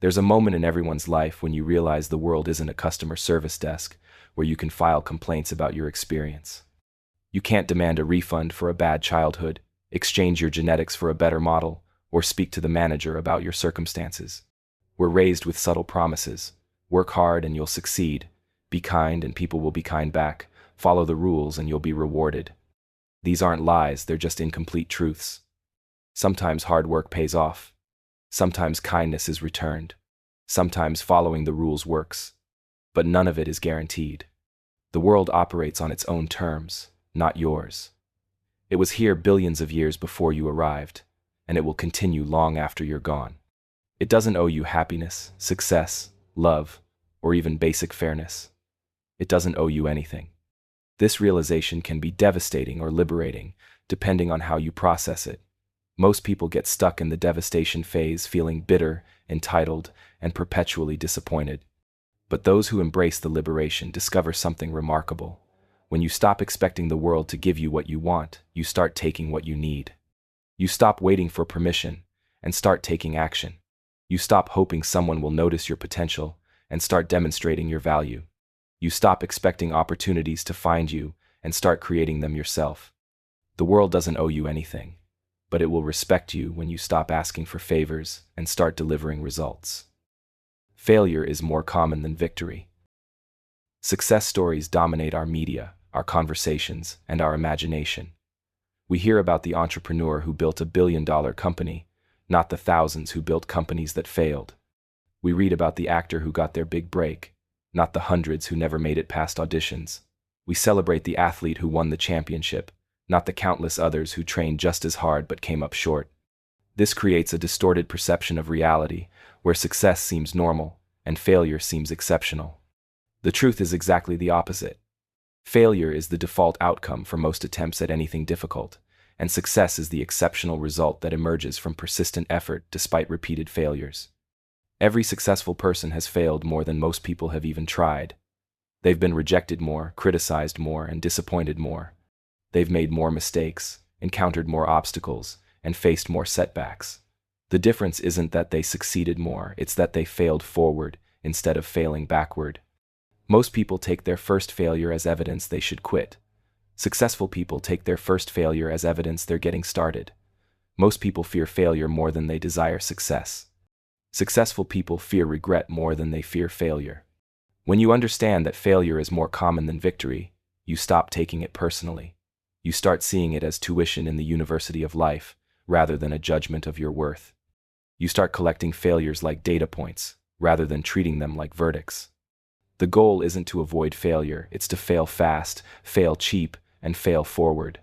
There's a moment in everyone's life when you realize the world isn't a customer service desk where you can file complaints about your experience. You can't demand a refund for a bad childhood, exchange your genetics for a better model, or speak to the manager about your circumstances. We're raised with subtle promises. Work hard and you'll succeed. Be kind and people will be kind back. Follow the rules and you'll be rewarded. These aren't lies, they're just incomplete truths. Sometimes hard work pays off. Sometimes kindness is returned. Sometimes following the rules works. But none of it is guaranteed. The world operates on its own terms, not yours. It was here billions of years before you arrived, and it will continue long after you're gone. It doesn't owe you happiness, success, love, or even basic fairness. It doesn't owe you anything. This realization can be devastating or liberating, depending on how you process it. Most people get stuck in the devastation phase, feeling bitter, entitled, and perpetually disappointed. But those who embrace the liberation discover something remarkable. When you stop expecting the world to give you what you want, you start taking what you need. You stop waiting for permission and start taking action. You stop hoping someone will notice your potential and start demonstrating your value. You stop expecting opportunities to find you and start creating them yourself. The world doesn't owe you anything, but it will respect you when you stop asking for favors and start delivering results. Failure is more common than victory. Success stories dominate our media, our conversations, and our imagination. We hear about the entrepreneur who built a billion-dollar company, not the thousands who built companies that failed. We read about the actor who got their big break, not the hundreds who never made it past auditions. We celebrate the athlete who won the championship, not the countless others who trained just as hard but came up short. This creates a distorted perception of reality, where success seems normal and failure seems exceptional. The truth is exactly the opposite. Failure is the default outcome for most attempts at anything difficult, and success is the exceptional result that emerges from persistent effort despite repeated failures. Every successful person has failed more than most people have even tried. They've been rejected more, criticized more, and disappointed more. They've made more mistakes, encountered more obstacles, and faced more setbacks. The difference isn't that they succeeded more, it's that they failed forward instead of failing backward. Most people take their first failure as evidence they should quit. Successful people take their first failure as evidence they're getting started. Most people fear failure more than they desire success. Successful people fear regret more than they fear failure. When you understand that failure is more common than victory, you stop taking it personally. You start seeing it as tuition in the university of life, rather than a judgment of your worth. You start collecting failures like data points, rather than treating them like verdicts. The goal isn't to avoid failure, it's to fail fast, fail cheap, and fail forward.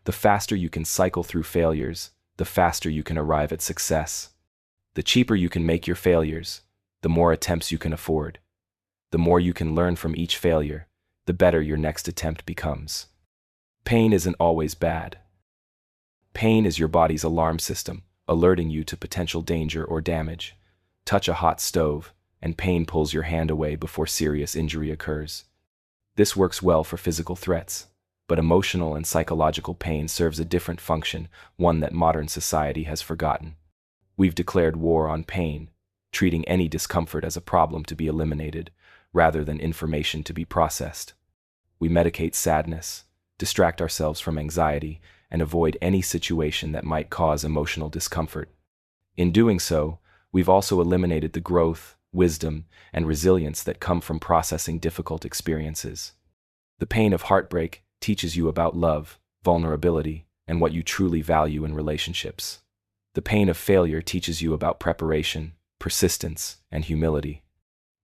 The faster you can cycle through failures, the faster you can arrive at success. The cheaper you can make your failures, the more attempts you can afford. The more you can learn from each failure, the better your next attempt becomes. Pain isn't always bad. Pain is your body's alarm system, alerting you to potential danger or damage. Touch a hot stove, and pain pulls your hand away before serious injury occurs. This works well for physical threats, but emotional and psychological pain serves a different function, one that modern society has forgotten. We've declared war on pain, treating any discomfort as a problem to be eliminated, rather than information to be processed. We medicate sadness, distract ourselves from anxiety, and avoid any situation that might cause emotional discomfort. In doing so, we've also eliminated the growth, wisdom, and resilience that come from processing difficult experiences. The pain of heartbreak teaches you about love, vulnerability, and what you truly value in relationships. The pain of failure teaches you about preparation, persistence, and humility.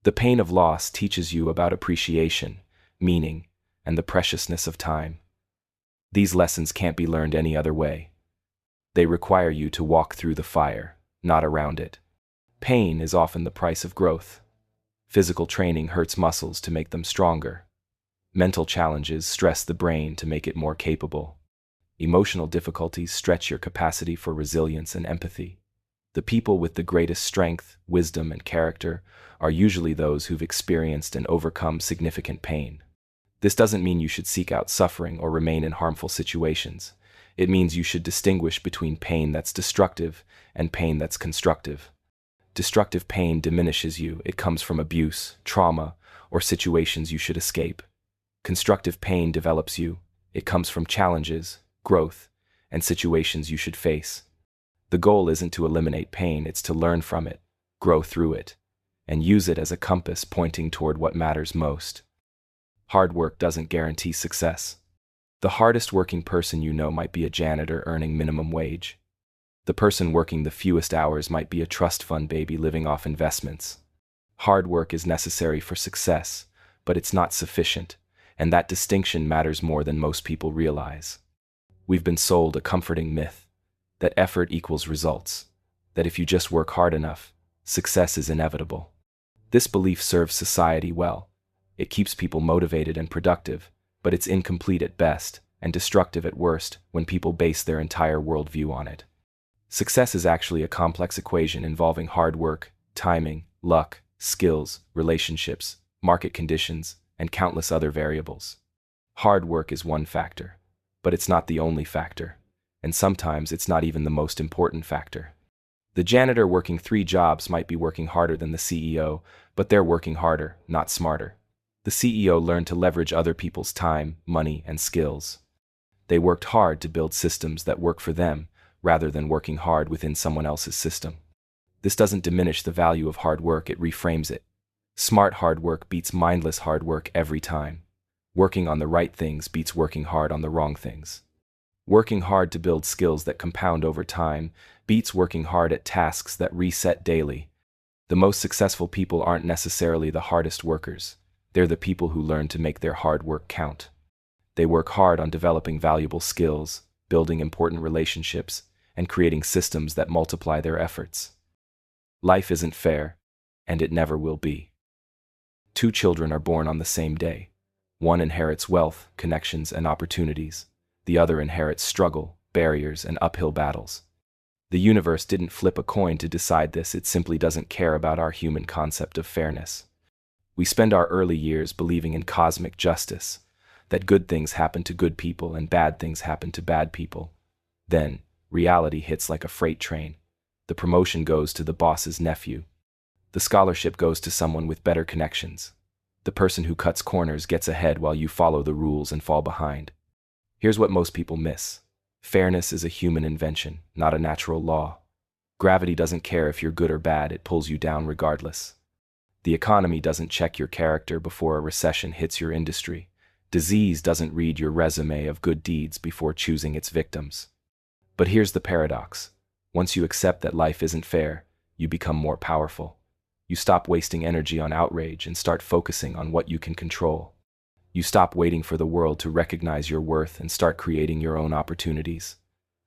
The pain of loss teaches you about appreciation, meaning, and the preciousness of time. These lessons can't be learned any other way. They require you to walk through the fire, not around it. Pain is often the price of growth. Physical training hurts muscles to make them stronger. Mental challenges stress the brain to make it more capable. Emotional difficulties stretch your capacity for resilience and empathy. The people with the greatest strength, wisdom, and character are usually those who've experienced and overcome significant pain. This doesn't mean you should seek out suffering or remain in harmful situations. It means you should distinguish between pain that's destructive and pain that's constructive. Destructive pain diminishes you. It comes from abuse, trauma, or situations you should escape. Constructive pain develops you. It comes from challenges, growth, and situations you should face. The goal isn't to eliminate pain, it's to learn from it, grow through it, and use it as a compass pointing toward what matters most. Hard work doesn't guarantee success. The hardest working person you know might be a janitor earning minimum wage. The person working the fewest hours might be a trust fund baby living off investments. Hard work is necessary for success, but it's not sufficient, and that distinction matters more than most people realize. We've been sold a comforting myth that effort equals results, that if you just work hard enough, success is inevitable. This belief serves society well. It keeps people motivated and productive, but it's incomplete at best and destructive at worst when people base their entire worldview on it. Success is actually a complex equation involving hard work, timing, luck, skills, relationships, market conditions, and countless other variables. Hard work is one factor, but it's not the only factor, and sometimes it's not even the most important factor. The janitor working 3 jobs might be working harder than the CEO, but they're working harder, not smarter. The CEO learned to leverage other people's time, money, and skills. They worked hard to build systems that work for them, rather than working hard within someone else's system. This doesn't diminish the value of hard work, it reframes it. Smart hard work beats mindless hard work every time. Working on the right things beats working hard on the wrong things. Working hard to build skills that compound over time beats working hard at tasks that reset daily. The most successful people aren't necessarily the hardest workers. They're the people who learn to make their hard work count. They work hard on developing valuable skills, building important relationships, and creating systems that multiply their efforts. Life isn't fair, and it never will be. 2 children are born on the same day. One inherits wealth, connections, and opportunities. The other inherits struggle, barriers, and uphill battles. The universe didn't flip a coin to decide this, it simply doesn't care about our human concept of fairness. We spend our early years believing in cosmic justice, that good things happen to good people and bad things happen to bad people. Then, reality hits like a freight train. The promotion goes to the boss's nephew. The scholarship goes to someone with better connections. The person who cuts corners gets ahead while you follow the rules and fall behind. Here's what most people miss. Fairness is a human invention, not a natural law. Gravity doesn't care if you're good or bad, it pulls you down regardless. The economy doesn't check your character before a recession hits your industry. Disease doesn't read your resume of good deeds before choosing its victims. But here's the paradox. Once you accept that life isn't fair, you become more powerful. You stop wasting energy on outrage and start focusing on what you can control. You stop waiting for the world to recognize your worth and start creating your own opportunities.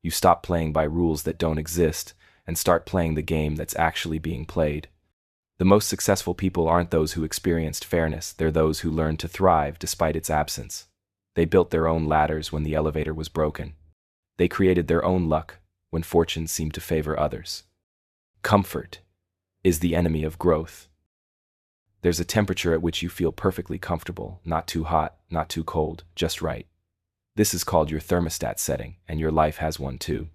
You stop playing by rules that don't exist and start playing the game that's actually being played. The most successful people aren't those who experienced fairness, they're those who learned to thrive despite its absence. They built their own ladders when the elevator was broken. They created their own luck when fortune seemed to favor others. Comfort is the enemy of growth. There's a temperature at which you feel perfectly comfortable, not too hot, not too cold, just right. This is called your thermostat setting, and your life has one too.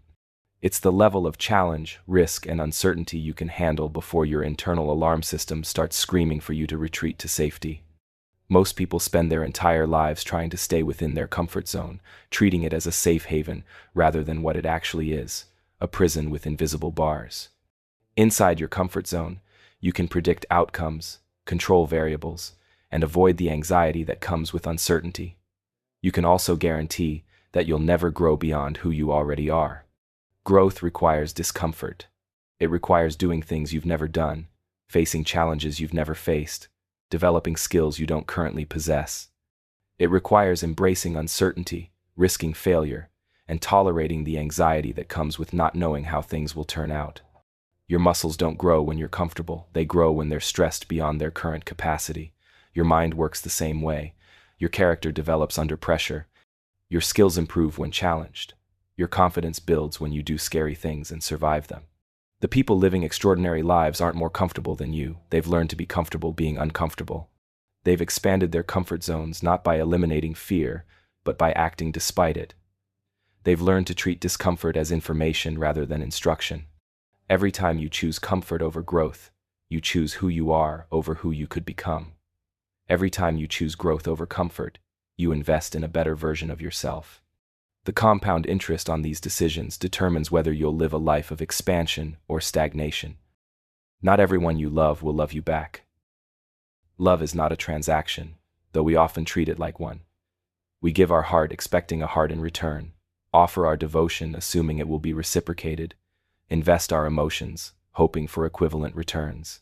It's the level of challenge, risk, and uncertainty you can handle before your internal alarm system starts screaming for you to retreat to safety. Most people spend their entire lives trying to stay within their comfort zone, treating it as a safe haven rather than what it actually is, a prison with invisible bars. Inside your comfort zone, you can predict outcomes, control variables, and avoid the anxiety that comes with uncertainty. You can also guarantee that you'll never grow beyond who you already are. Growth requires discomfort. It requires doing things you've never done, facing challenges you've never faced, developing skills you don't currently possess. It requires embracing uncertainty, risking failure, and tolerating the anxiety that comes with not knowing how things will turn out. Your muscles don't grow when you're comfortable, they grow when they're stressed beyond their current capacity. Your mind works the same way. Your character develops under pressure. Your skills improve when challenged. Your confidence builds when you do scary things and survive them. The people living extraordinary lives aren't more comfortable than you. They've learned to be comfortable being uncomfortable. They've expanded their comfort zones not by eliminating fear, but by acting despite it. They've learned to treat discomfort as information rather than instruction. Every time you choose comfort over growth, You choose who you are over who you could become. Every time you choose growth over comfort, you invest in a better version of yourself. The compound interest on these decisions determines whether you'll live a life of expansion or stagnation. Not everyone you love will love you back. Love is not a transaction, though we often treat it like one. We give our heart expecting a heart in return, offer our devotion assuming it will be reciprocated, invest our emotions, hoping for equivalent returns.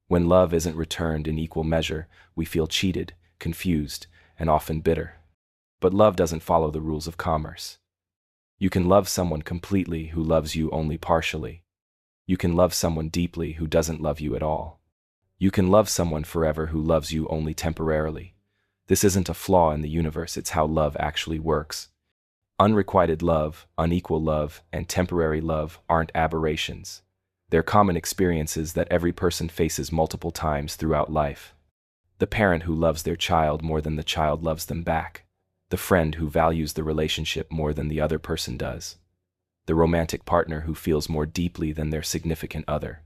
When love isn't returned in equal measure, we feel cheated, confused, and often bitter. But love doesn't follow the rules of commerce. You can love someone completely who loves you only partially. You can love someone deeply who doesn't love you at all. You can love someone forever who loves you only temporarily. This isn't a flaw in the universe, it's how love actually works. Unrequited love, unequal love, and temporary love aren't aberrations. They're common experiences that every person faces multiple times throughout life. The parent who loves their child more than the child loves them back. The friend who values the relationship more than the other person does. The romantic partner who feels more deeply than their significant other.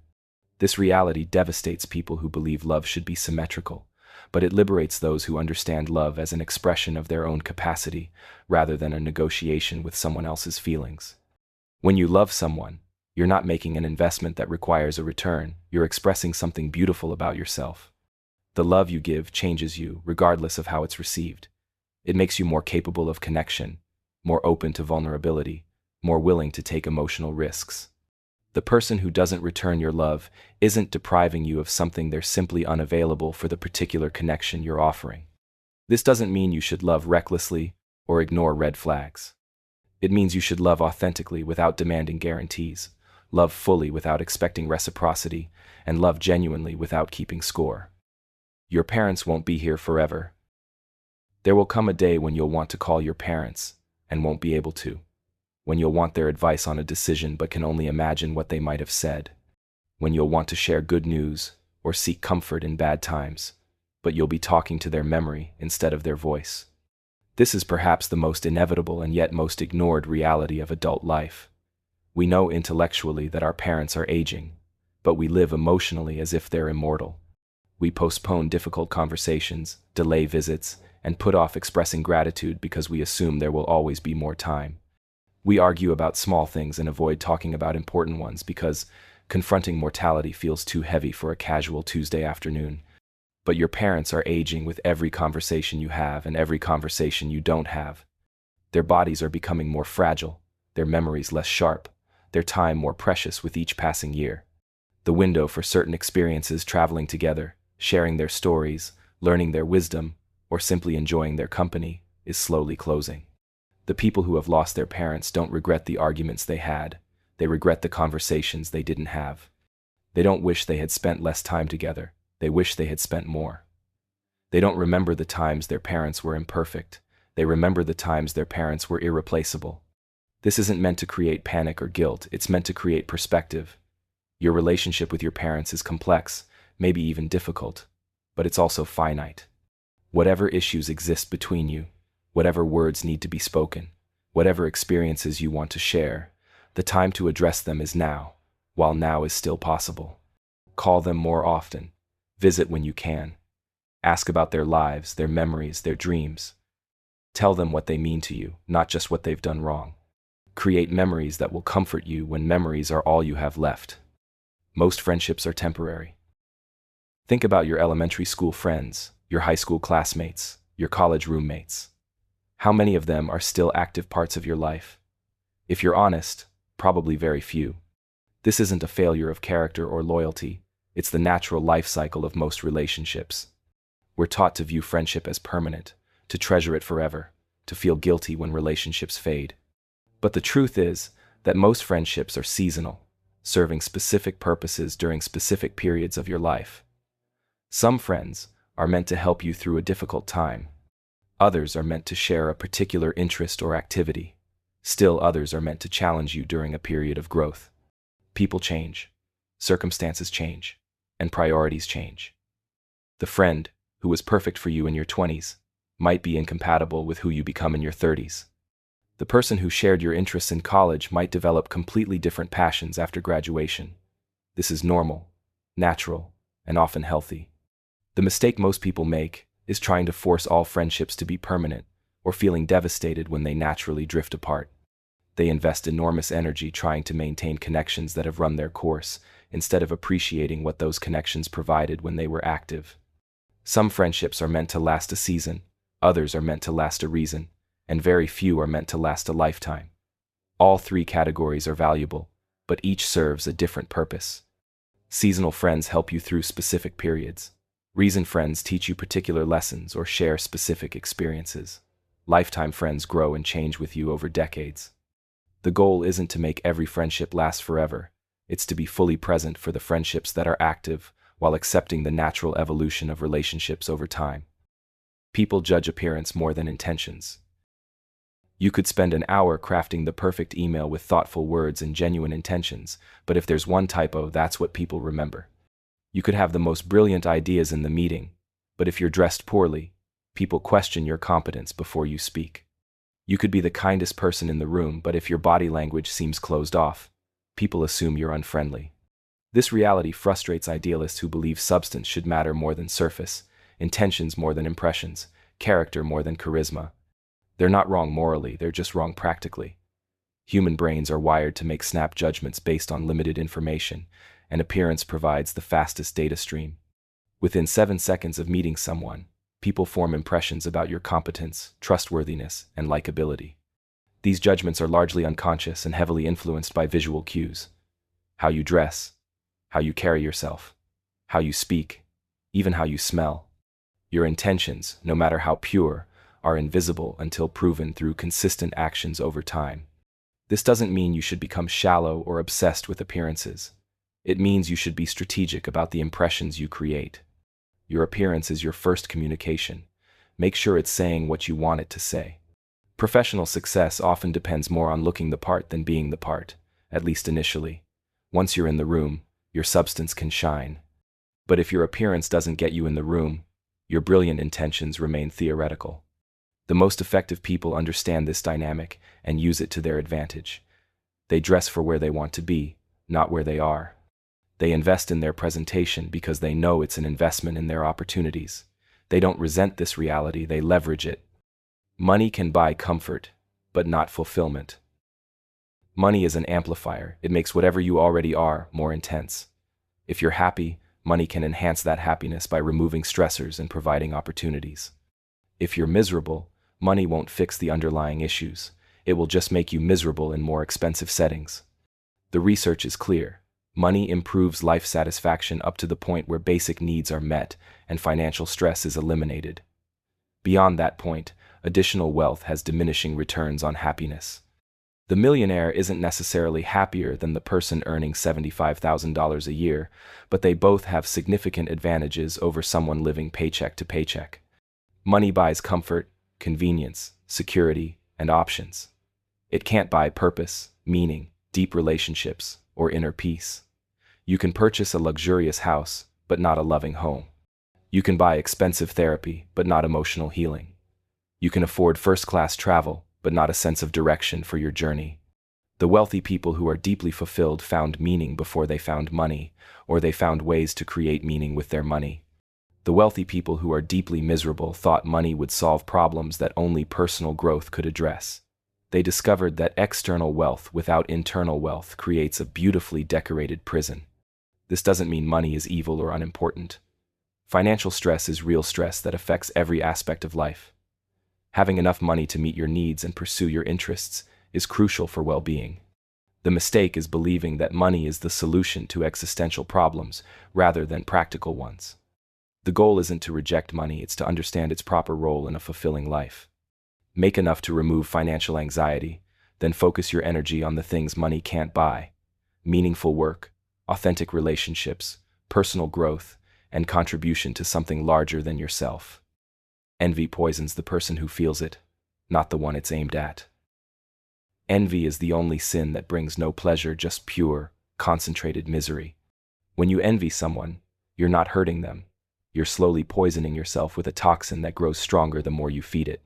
This reality devastates people who believe love should be symmetrical, but it liberates those who understand love as an expression of their own capacity, rather than a negotiation with someone else's feelings. When you love someone, you're not making an investment that requires a return, you're expressing something beautiful about yourself. The love you give changes you, regardless of how it's received. It makes you more capable of connection, more open to vulnerability, more willing to take emotional risks. The person who doesn't return your love isn't depriving you of something, they're simply unavailable for the particular connection you're offering. This doesn't mean you should love recklessly or ignore red flags. It means you should love authentically without demanding guarantees, love fully without expecting reciprocity, and love genuinely without keeping score. Your parents won't be here forever. There will come a day when you'll want to call your parents and won't be able to. When you'll want their advice on a decision but can only imagine what they might have said. When you'll want to share good news or seek comfort in bad times, but you'll be talking to their memory instead of their voice. This is perhaps the most inevitable and yet most ignored reality of adult life. We know intellectually that our parents are aging, but we live emotionally as if they're immortal. We postpone difficult conversations, delay visits, and put off expressing gratitude because we assume there will always be more time. We argue about small things and avoid talking about important ones because confronting mortality feels too heavy for a casual Tuesday afternoon. But your parents are aging with every conversation you have and every conversation you don't have. Their bodies are becoming more fragile, their memories less sharp, their time more precious with each passing year. The window for certain experiences, traveling together, sharing their stories, learning their wisdom, or simply enjoying their company, is slowly closing. The people who have lost their parents don't regret the arguments they had, they regret the conversations they didn't have. They don't wish they had spent less time together, they wish they had spent more. They don't remember the times their parents were imperfect, they remember the times their parents were irreplaceable. This isn't meant to create panic or guilt, it's meant to create perspective. Your relationship with your parents is complex, maybe even difficult, but it's also finite. Whatever issues exist between you, whatever words need to be spoken, whatever experiences you want to share, the time to address them is now, while now is still possible. Call them more often. Visit when you can. Ask about their lives, their memories, their dreams. Tell them what they mean to you, not just what they've done wrong. Create memories that will comfort you when memories are all you have left. Most friendships are temporary. Think about your elementary school friends, your high school classmates, your college roommates. How many of them are still active parts of your life? If you're honest, probably very few. This isn't a failure of character or loyalty, it's the natural life cycle of most relationships. We're taught to view friendship as permanent, to treasure it forever, to feel guilty when relationships fade. But the truth is that most friendships are seasonal, serving specific purposes during specific periods of your life. Some friends are meant to help you through a difficult time. Others are meant to share a particular interest or activity. Still others are meant to challenge you during a period of growth. People change, circumstances change, and priorities change. The friend who was perfect for you in your 20s might be incompatible with who you become in your 30s. The person who shared your interests in college might develop completely different passions after graduation. This is normal, natural, and often healthy. The mistake most people make is trying to force all friendships to be permanent, or feeling devastated when they naturally drift apart. They invest enormous energy trying to maintain connections that have run their course, instead of appreciating what those connections provided when they were active. Some friendships are meant to last a season, others are meant to last a reason, and very few are meant to last a lifetime. All three categories are valuable, but each serves a different purpose. Seasonal friends help you through specific periods. Reason friends teach you particular lessons or share specific experiences. Lifetime friends grow and change with you over decades. The goal isn't to make every friendship last forever. It's to be fully present for the friendships that are active, while accepting the natural evolution of relationships over time. People judge appearance more than intentions. You could spend an hour crafting the perfect email with thoughtful words and genuine intentions, but if there's one typo, that's what people remember. You could have the most brilliant ideas in the meeting, but if you're dressed poorly, people question your competence before you speak. You could be the kindest person in the room, but if your body language seems closed off, people assume you're unfriendly. This reality frustrates idealists who believe substance should matter more than surface, intentions more than impressions, character more than charisma. They're not wrong morally, they're just wrong practically. Human brains are wired to make snap judgments based on limited information, and appearance provides the fastest data stream. Within 7 seconds of meeting someone, people form impressions about your competence, trustworthiness, and likability. These judgments are largely unconscious and heavily influenced by visual cues. How you dress, how you carry yourself, how you speak, even how you smell. Your intentions, no matter how pure, are invisible until proven through consistent actions over time. This doesn't mean you should become shallow or obsessed with appearances. It means you should be strategic about the impressions you create. Your appearance is your first communication. Make sure it's saying what you want it to say. Professional success often depends more on looking the part than being the part, at least initially. Once you're in the room, your substance can shine. But if your appearance doesn't get you in the room, your brilliant intentions remain theoretical. The most effective people understand this dynamic and use it to their advantage. They dress for where they want to be, not where they are. They invest in their presentation because they know it's an investment in their opportunities. They don't resent this reality, they leverage it. Money can buy comfort, but not fulfillment. Money is an amplifier. It makes whatever you already are more intense. If you're happy, money can enhance that happiness by removing stressors and providing opportunities. If you're miserable, money won't fix the underlying issues. It will just make you miserable in more expensive settings. The research is clear. Money improves life satisfaction up to the point where basic needs are met and financial stress is eliminated. Beyond that point, additional wealth has diminishing returns on happiness. The millionaire isn't necessarily happier than the person earning $75,000 a year, but they both have significant advantages over someone living paycheck to paycheck. Money buys comfort, convenience, security, and options. It can't buy purpose, meaning, deep relationships, or inner peace. You can purchase a luxurious house, but not a loving home. You can buy expensive therapy, but not emotional healing. You can afford first-class travel, but not a sense of direction for your journey. The wealthy people who are deeply fulfilled found meaning before they found money, or they found ways to create meaning with their money. The wealthy people who are deeply miserable thought money would solve problems that only personal growth could address. They discovered that external wealth without internal wealth creates a beautifully decorated prison. This doesn't mean money is evil or unimportant. Financial stress is real stress that affects every aspect of life. Having enough money to meet your needs and pursue your interests is crucial for well-being. The mistake is believing that money is the solution to existential problems rather than practical ones. The goal isn't to reject money, it's to understand its proper role in a fulfilling life. Make enough to remove financial anxiety, then focus your energy on the things money can't buy: meaningful work, authentic relationships, personal growth, and contribution to something larger than yourself. Envy poisons the person who feels it, not the one it's aimed at. Envy is the only sin that brings no pleasure, just pure, concentrated misery. When you envy someone, you're not hurting them. You're slowly poisoning yourself with a toxin that grows stronger the more you feed it.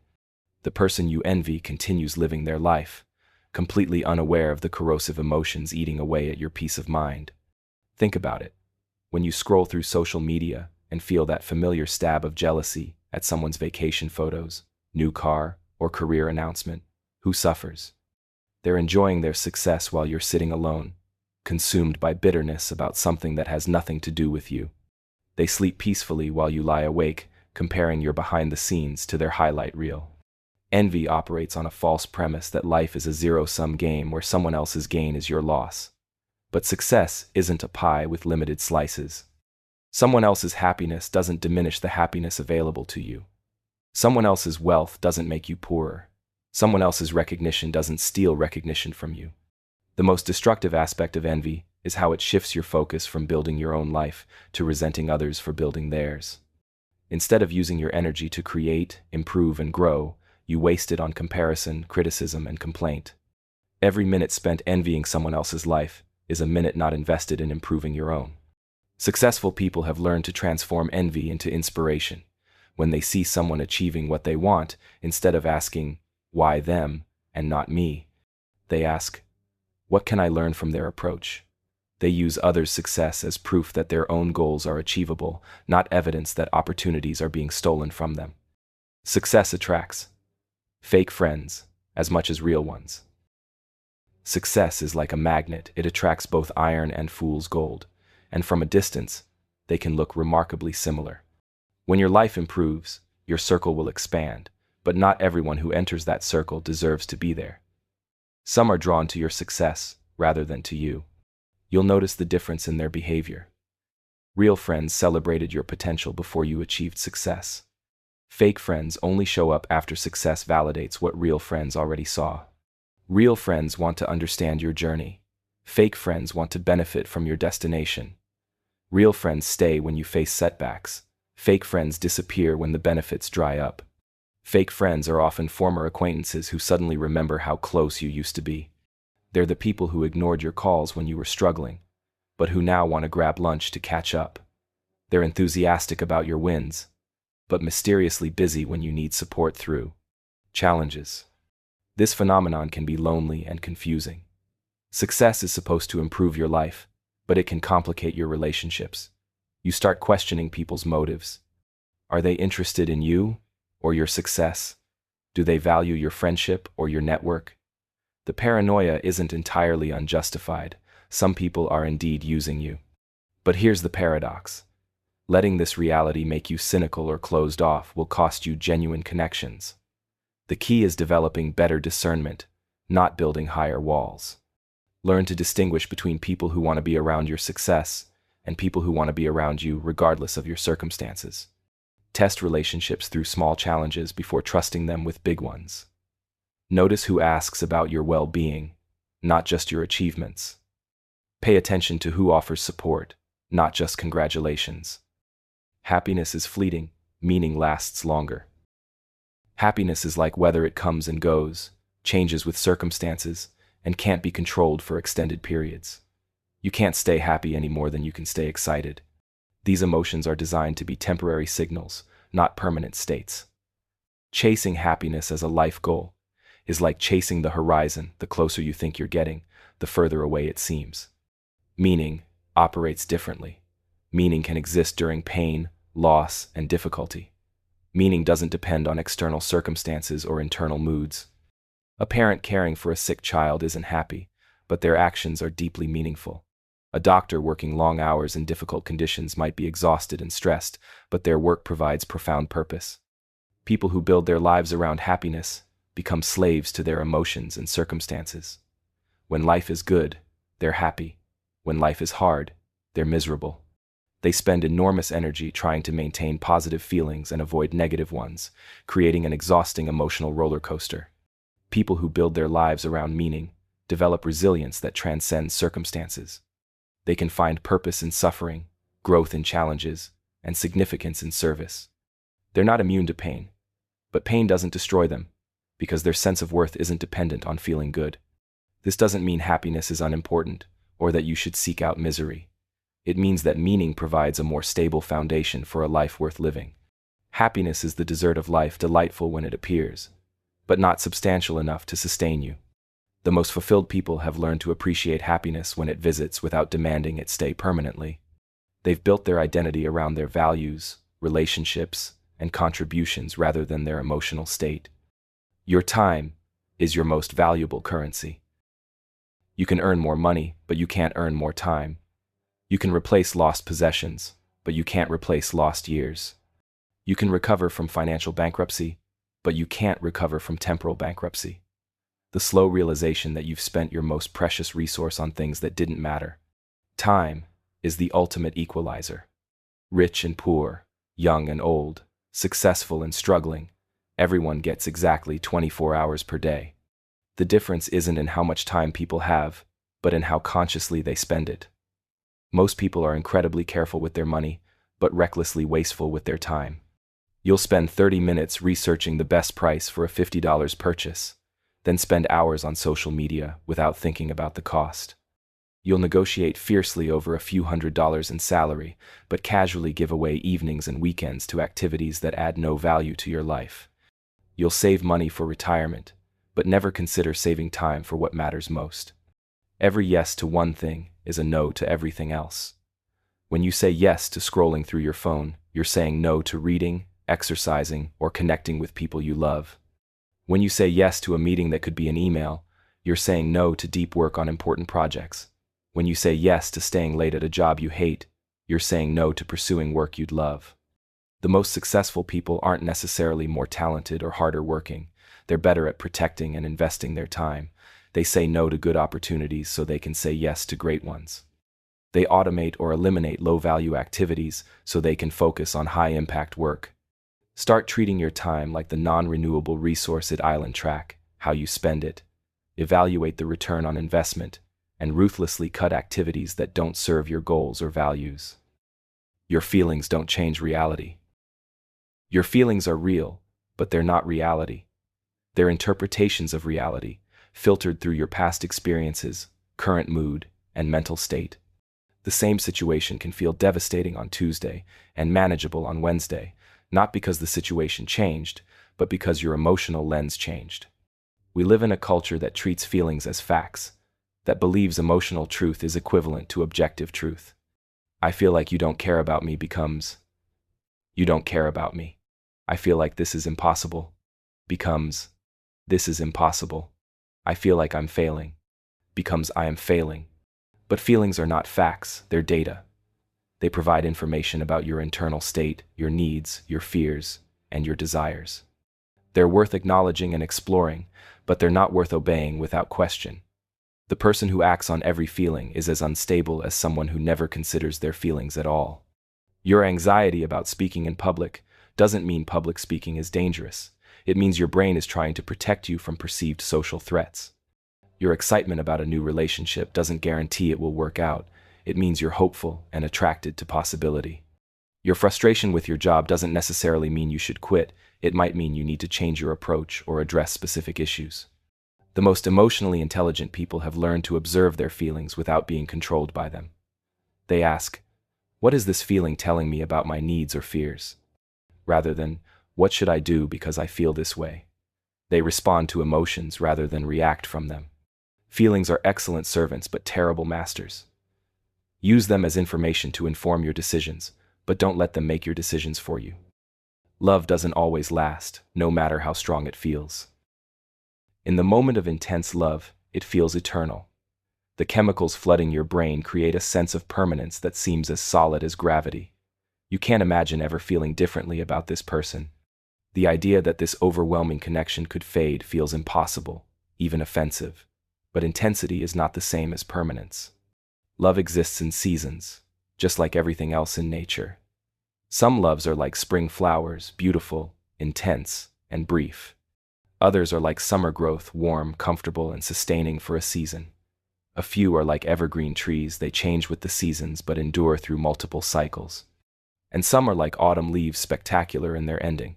The person you envy continues living their life, completely unaware of the corrosive emotions eating away at your peace of mind. Think about it. When you scroll through social media and feel that familiar stab of jealousy at someone's vacation photos, new car, or career announcement, who suffers? They're enjoying their success while you're sitting alone, consumed by bitterness about something that has nothing to do with you. They sleep peacefully while you lie awake, comparing your behind the scenes to their highlight reel. Envy operates on a false premise that life is a zero-sum game where someone else's gain is your loss. But success isn't a pie with limited slices. Someone else's happiness doesn't diminish the happiness available to you. Someone else's wealth doesn't make you poorer. Someone else's recognition doesn't steal recognition from you. The most destructive aspect of envy is how it shifts your focus from building your own life to resenting others for building theirs. Instead of using your energy to create, improve, and grow, you waste it on comparison, criticism, and complaint. Every minute spent envying someone else's life is a minute not invested in improving your own. Successful people have learned to transform envy into inspiration. When they see someone achieving what they want, instead of asking, "Why them and not me?" they ask, "What can I learn from their approach?" They use others' success as proof that their own goals are achievable, not evidence that opportunities are being stolen from them. Success attracts fake friends as much as real ones. Success is like a magnet. It attracts both iron and fool's gold, and from a distance, they can look remarkably similar. When your life improves, your circle will expand, but not everyone who enters that circle deserves to be there. Some are drawn to your success rather than to you. You'll notice the difference in their behavior. Real friends celebrated your potential before you achieved success. Fake friends only show up after success validates what real friends already saw. Real friends want to understand your journey. Fake friends want to benefit from your destination. Real friends stay when you face setbacks. Fake friends disappear when the benefits dry up. Fake friends are often former acquaintances who suddenly remember how close you used to be. They're the people who ignored your calls when you were struggling, but who now want to grab lunch to catch up. They're enthusiastic about your wins, but mysteriously busy when you need support through challenges. This phenomenon can be lonely and confusing. Success is supposed to improve your life, but it can complicate your relationships. You start questioning people's motives. Are they interested in you or your success? Do they value your friendship or your network? The paranoia isn't entirely unjustified. Some people are indeed using you. But here's the paradox. Letting this reality make you cynical or closed off will cost you genuine connections. The key is developing better discernment, not building higher walls. Learn to distinguish between people who want to be around your success and people who want to be around you regardless of your circumstances. Test relationships through small challenges before trusting them with big ones. Notice who asks about your well-being, not just your achievements. Pay attention to who offers support, not just congratulations. Happiness is fleeting, meaning lasts longer. Happiness is like weather, it comes and goes, changes with circumstances, and can't be controlled for extended periods. You can't stay happy any more than you can stay excited. These emotions are designed to be temporary signals, not permanent states. Chasing happiness as a life goal is like chasing the horizon. The closer you think you're getting, the further away it seems. Meaning operates differently. Meaning can exist during pain, loss, and difficulty. Meaning doesn't depend on external circumstances or internal moods. A parent caring for a sick child isn't happy, but their actions are deeply meaningful. A doctor working long hours in difficult conditions might be exhausted and stressed, but their work provides profound purpose. People who build their lives around happiness become slaves to their emotions and circumstances. When life is good, they're happy. When life is hard, they're miserable. They spend enormous energy trying to maintain positive feelings and avoid negative ones, creating an exhausting emotional roller coaster. People who build their lives around meaning develop resilience that transcends circumstances. They can find purpose in suffering, growth in challenges, and significance in service. They're not immune to pain, but pain doesn't destroy them, because their sense of worth isn't dependent on feeling good. This doesn't mean happiness is unimportant, or that you should seek out misery. It means that meaning provides a more stable foundation for a life worth living. Happiness is the dessert of life, delightful when it appears, but not substantial enough to sustain you. The most fulfilled people have learned to appreciate happiness when it visits without demanding it stay permanently. They've built their identity around their values, relationships, and contributions rather than their emotional state. Your time is your most valuable currency. You can earn more money, but you can't earn more time. You can replace lost possessions, but you can't replace lost years. You can recover from financial bankruptcy, but you can't recover from temporal bankruptcy. The slow realization that you've spent your most precious resource on things that didn't matter. Time is the ultimate equalizer. Rich and poor, young and old, successful and struggling, everyone gets exactly 24 hours per day. The difference isn't in how much time people have, but in how consciously they spend it. Most people are incredibly careful with their money, but recklessly wasteful with their time. You'll spend 30 minutes researching the best price for a $50 purchase, then spend hours on social media without thinking about the cost. You'll negotiate fiercely over a few $100s in salary, but casually give away evenings and weekends to activities that add no value to your life. You'll save money for retirement, but never consider saving time for what matters most. Every yes to one thing is a no to everything else. When you say yes to scrolling through your phone, you're saying no to reading, exercising, or connecting with people you love. When you say yes to a meeting that could be an email, you're saying no to deep work on important projects. When you say yes to staying late at a job you hate, you're saying no to pursuing work you'd love. The most successful people aren't necessarily more talented or harder working. They're better at protecting and investing their time. They say no to good opportunities so they can say yes to great ones. They automate or eliminate low-value activities so they can focus on high-impact work. Start treating your time like the non-renewable resource at Island Track, how you spend it. Evaluate the return on investment, and ruthlessly cut activities that don't serve your goals or values. Your feelings don't change reality. Your feelings are real, but they're not reality. They're interpretations of reality, filtered through your past experiences, current mood, and mental state. The same situation can feel devastating on Tuesday and manageable on Wednesday, not because the situation changed, but because your emotional lens changed. We live in a culture that treats feelings as facts, that believes emotional truth is equivalent to objective truth. I feel like you don't care about me becomes, you don't care about me. I feel like this is impossible becomes, this is impossible. I feel like I'm failing becomes I am failing. But feelings are not facts, they're data. They provide information about your internal state, your needs, your fears, and your desires. They're worth acknowledging and exploring, but they're not worth obeying without question. The person who acts on every feeling is as unstable as someone who never considers their feelings at all. Your anxiety about speaking in public doesn't mean public speaking is dangerous. It means your brain is trying to protect you from perceived social threats. Your excitement about a new relationship doesn't guarantee it will work out. It means you're hopeful and attracted to possibility. Your frustration with your job doesn't necessarily mean you should quit. It might mean you need to change your approach or address specific issues. The most emotionally intelligent people have learned to observe their feelings without being controlled by them. They ask, what is this feeling telling me about my needs or fears? Rather than, what should I do because I feel this way? They respond to emotions rather than react from them. Feelings are excellent servants but terrible masters. Use them as information to inform your decisions, but don't let them make your decisions for you. Love doesn't always last, no matter how strong it feels. In the moment of intense love, it feels eternal. The chemicals flooding your brain create a sense of permanence that seems as solid as gravity. You can't imagine ever feeling differently about this person. The idea that this overwhelming connection could fade feels impossible, even offensive. But intensity is not the same as permanence. Love exists in seasons, just like everything else in nature. Some loves are like spring flowers, beautiful, intense, and brief. Others are like summer growth, warm, comfortable, and sustaining for a season. A few are like evergreen trees, they change with the seasons but endure through multiple cycles. And some are like autumn leaves, spectacular in their ending.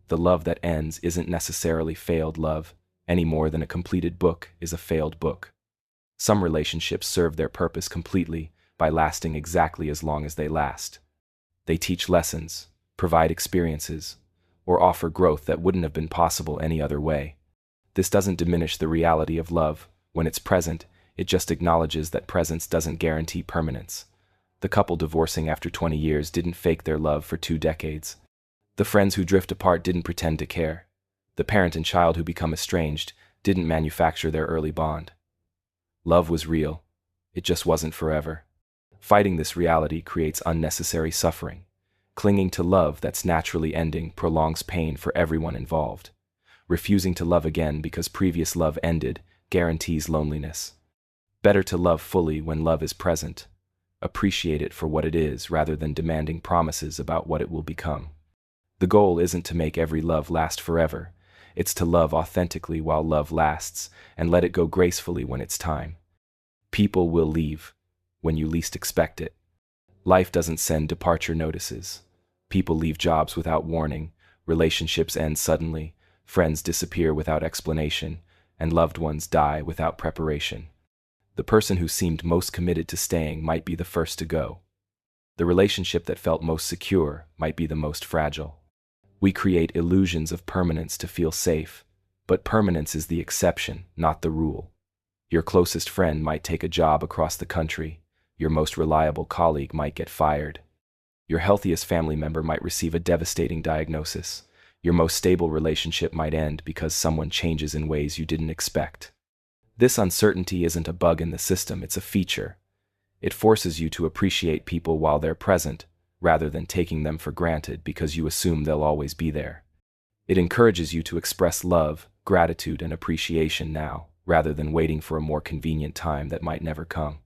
The love that ends isn't necessarily failed love, any more than a completed book is a failed book. Some relationships serve their purpose completely by lasting exactly as long as they last. They teach lessons, provide experiences, or offer growth that wouldn't have been possible any other way. This doesn't diminish the reality of love. When it's present, it just acknowledges that presence doesn't guarantee permanence. The couple divorcing after 20 years didn't fake their love for 2 decades. The friends who drift apart didn't pretend to care. The parent and child who become estranged didn't manufacture their early bond. Love was real. It just wasn't forever. Fighting this reality creates unnecessary suffering. Clinging to love that's naturally ending prolongs pain for everyone involved. Refusing to love again because previous love ended guarantees loneliness. Better to love fully when love is present. Appreciate it for what it is rather than demanding promises about what it will become. The goal isn't to make every love last forever. It's to love authentically while love lasts and let it go gracefully when it's time. People will leave when you least expect it. Life doesn't send departure notices. People leave jobs without warning, relationships end suddenly, friends disappear without explanation, and loved ones die without preparation. The person who seemed most committed to staying might be the first to go. The relationship that felt most secure might be the most fragile. We create illusions of permanence to feel safe, but permanence is the exception, not the rule. Your closest friend might take a job across the country. Your most reliable colleague might get fired. Your healthiest family member might receive a devastating diagnosis. Your most stable relationship might end because someone changes in ways you didn't expect. This uncertainty isn't a bug in the system, it's a feature. It forces you to appreciate people while they're present, rather than taking them for granted because you assume they'll always be there. It encourages you to express love, gratitude, and appreciation now, rather than waiting for a more convenient time that might never come.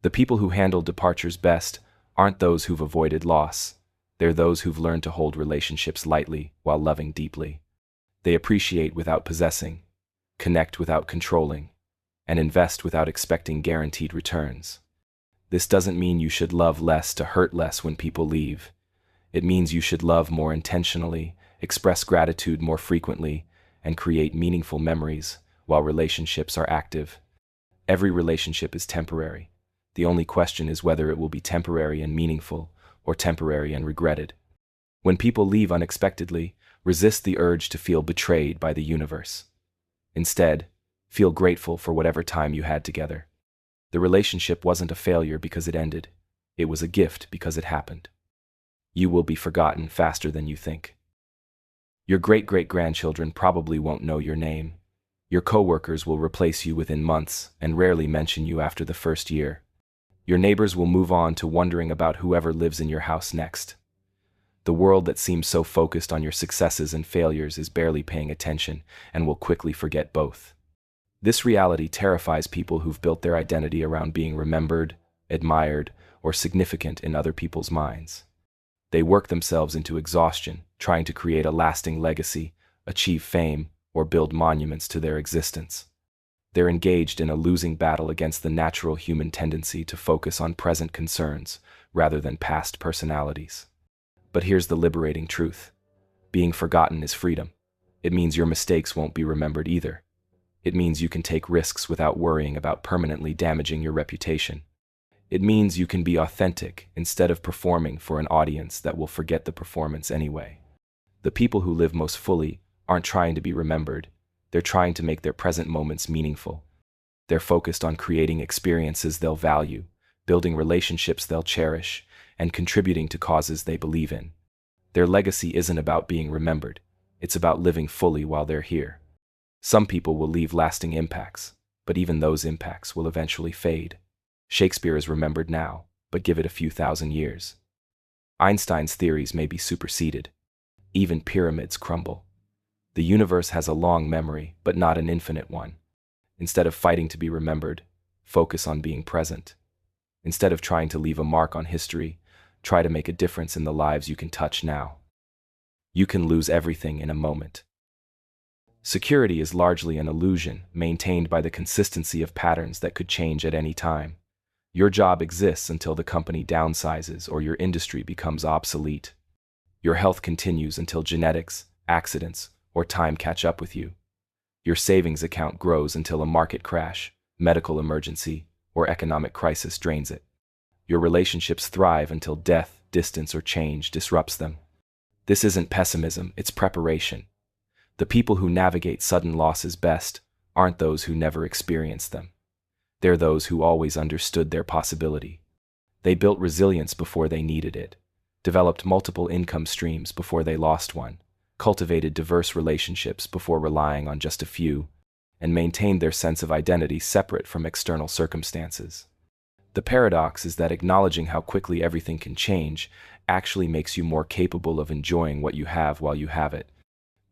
The people who handle departures best aren't those who've avoided loss. They're those who've learned to hold relationships lightly while loving deeply. They appreciate without possessing, connect without controlling, and invest without expecting guaranteed returns. This doesn't mean you should love less to hurt less when people leave. It means you should love more intentionally, express gratitude more frequently, and create meaningful memories while relationships are active. Every relationship is temporary. The only question is whether it will be temporary and meaningful, or temporary and regretted. When people leave unexpectedly, resist the urge to feel betrayed by the universe. Instead, feel grateful for whatever time you had together. The relationship wasn't a failure because it ended. It was a gift because it happened. You will be forgotten faster than you think. Your great-great-grandchildren probably won't know your name. Your coworkers will replace you within months and rarely mention you after the first year. Your neighbors will move on to wondering about whoever lives in your house next. The world that seems so focused on your successes and failures is barely paying attention and will quickly forget both. This reality terrifies people who've built their identity around being remembered, admired, or significant in other people's minds. They work themselves into exhaustion, trying to create a lasting legacy, achieve fame, or build monuments to their existence. They're engaged in a losing battle against the natural human tendency to focus on present concerns rather than past personalities. But here's the liberating truth. Being forgotten is freedom. It means your mistakes won't be remembered either. It means you can take risks without worrying about permanently damaging your reputation. It means you can be authentic instead of performing for an audience that will forget the performance anyway. The people who live most fully aren't trying to be remembered. They're trying to make their present moments meaningful. They're focused on creating experiences they'll value, building relationships they'll cherish, and contributing to causes they believe in. Their legacy isn't about being remembered. It's about living fully while they're here. Some people will leave lasting impacts, but even those impacts will eventually fade. Shakespeare is remembered now, but give it a few thousand years. Einstein's theories may be superseded. Even pyramids crumble. The universe has a long memory, but not an infinite one. Instead of fighting to be remembered, focus on being present. Instead of trying to leave a mark on history, try to make a difference in the lives you can touch now. You can lose everything in a moment. Security is largely an illusion maintained by the consistency of patterns that could change at any time. Your job exists until the company downsizes or your industry becomes obsolete. Your health continues until genetics, accidents, or time catch up with you. Your savings account grows until a market crash, medical emergency, or economic crisis drains it. Your relationships thrive until death, distance, or change disrupts them. This isn't pessimism, it's preparation. The people who navigate sudden losses best aren't those who never experienced them. They're those who always understood their possibility. They built resilience before they needed it, developed multiple income streams before they lost one, cultivated diverse relationships before relying on just a few, and maintained their sense of identity separate from external circumstances. The paradox is that acknowledging how quickly everything can change actually makes you more capable of enjoying what you have while you have it.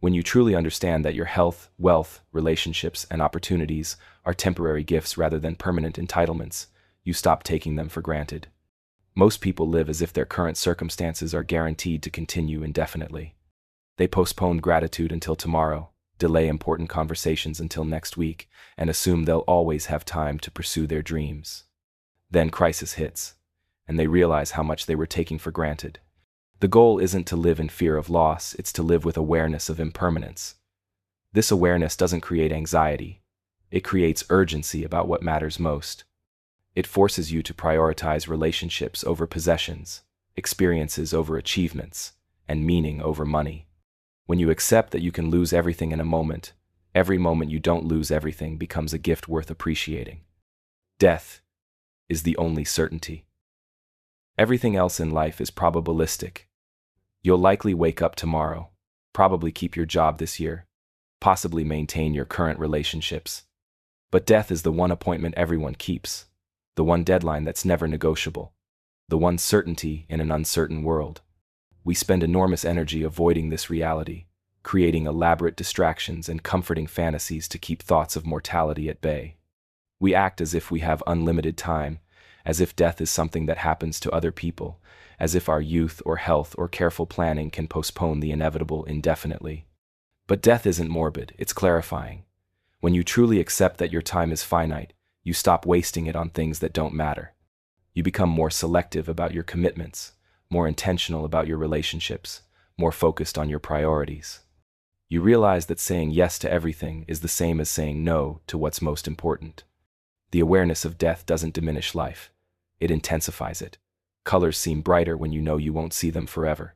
When you truly understand that your health, wealth, relationships, and opportunities are temporary gifts rather than permanent entitlements, you stop taking them for granted. Most people live as if their current circumstances are guaranteed to continue indefinitely. They postpone gratitude until tomorrow, delay important conversations until next week, and assume they'll always have time to pursue their dreams. Then crisis hits, and they realize how much they were taking for granted. The goal isn't to live in fear of loss, it's to live with awareness of impermanence. This awareness doesn't create anxiety. It creates urgency about what matters most. It forces you to prioritize relationships over possessions, experiences over achievements, and meaning over money. When you accept that you can lose everything in a moment, every moment you don't lose everything becomes a gift worth appreciating. Death is the only certainty. Everything else in life is probabilistic. You'll likely wake up tomorrow, probably keep your job this year, possibly maintain your current relationships. But death is the one appointment everyone keeps, the one deadline that's never negotiable, the one certainty in an uncertain world. We spend enormous energy avoiding this reality, creating elaborate distractions and comforting fantasies to keep thoughts of mortality at bay. We act as if we have unlimited time, as if death is something that happens to other people, as if our youth or health or careful planning can postpone the inevitable indefinitely. But death isn't morbid, it's clarifying. When you truly accept that your time is finite, you stop wasting it on things that don't matter. You become more selective about your commitments, more intentional about your relationships, more focused on your priorities. You realize that saying yes to everything is the same as saying no to what's most important. The awareness of death doesn't diminish life. It intensifies it. Colors seem brighter when you know you won't see them forever.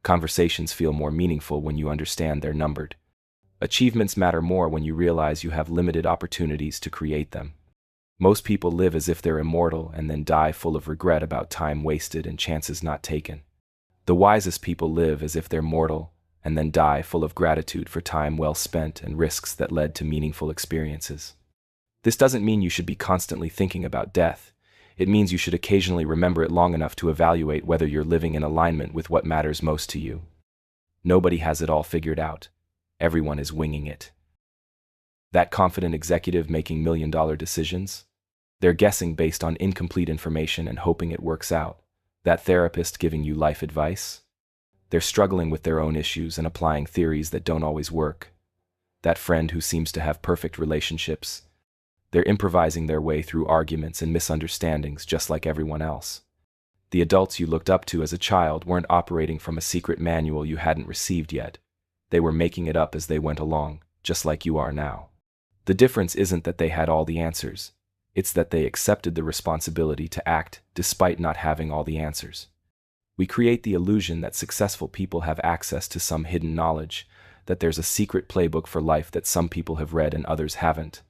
Conversations feel more meaningful when you understand they're numbered. Achievements matter more when you realize you have limited opportunities to create them. Most people live as if they're immortal and then die full of regret about time wasted and chances not taken. The wisest people live as if they're mortal and then die full of gratitude for time well spent and risks that led to meaningful experiences. This doesn't mean you should be constantly thinking about death. It means you should occasionally remember it long enough to evaluate whether you're living in alignment with what matters most to you. Nobody has it all figured out. Everyone is winging it. That confident executive making million-dollar decisions? They're guessing based on incomplete information and hoping it works out. That therapist giving you life advice? They're struggling with their own issues and applying theories that don't always work. That friend who seems to have perfect relationships? They're improvising their way through arguments and misunderstandings just like everyone else. The adults you looked up to as a child weren't operating from a secret manual you hadn't received yet. They were making it up as they went along, just like you are now. The difference isn't that they had all the answers. It's that they accepted the responsibility to act despite not having all the answers. We create the illusion that successful people have access to some hidden knowledge, that there's a secret playbook for life that some people have read and others haven't.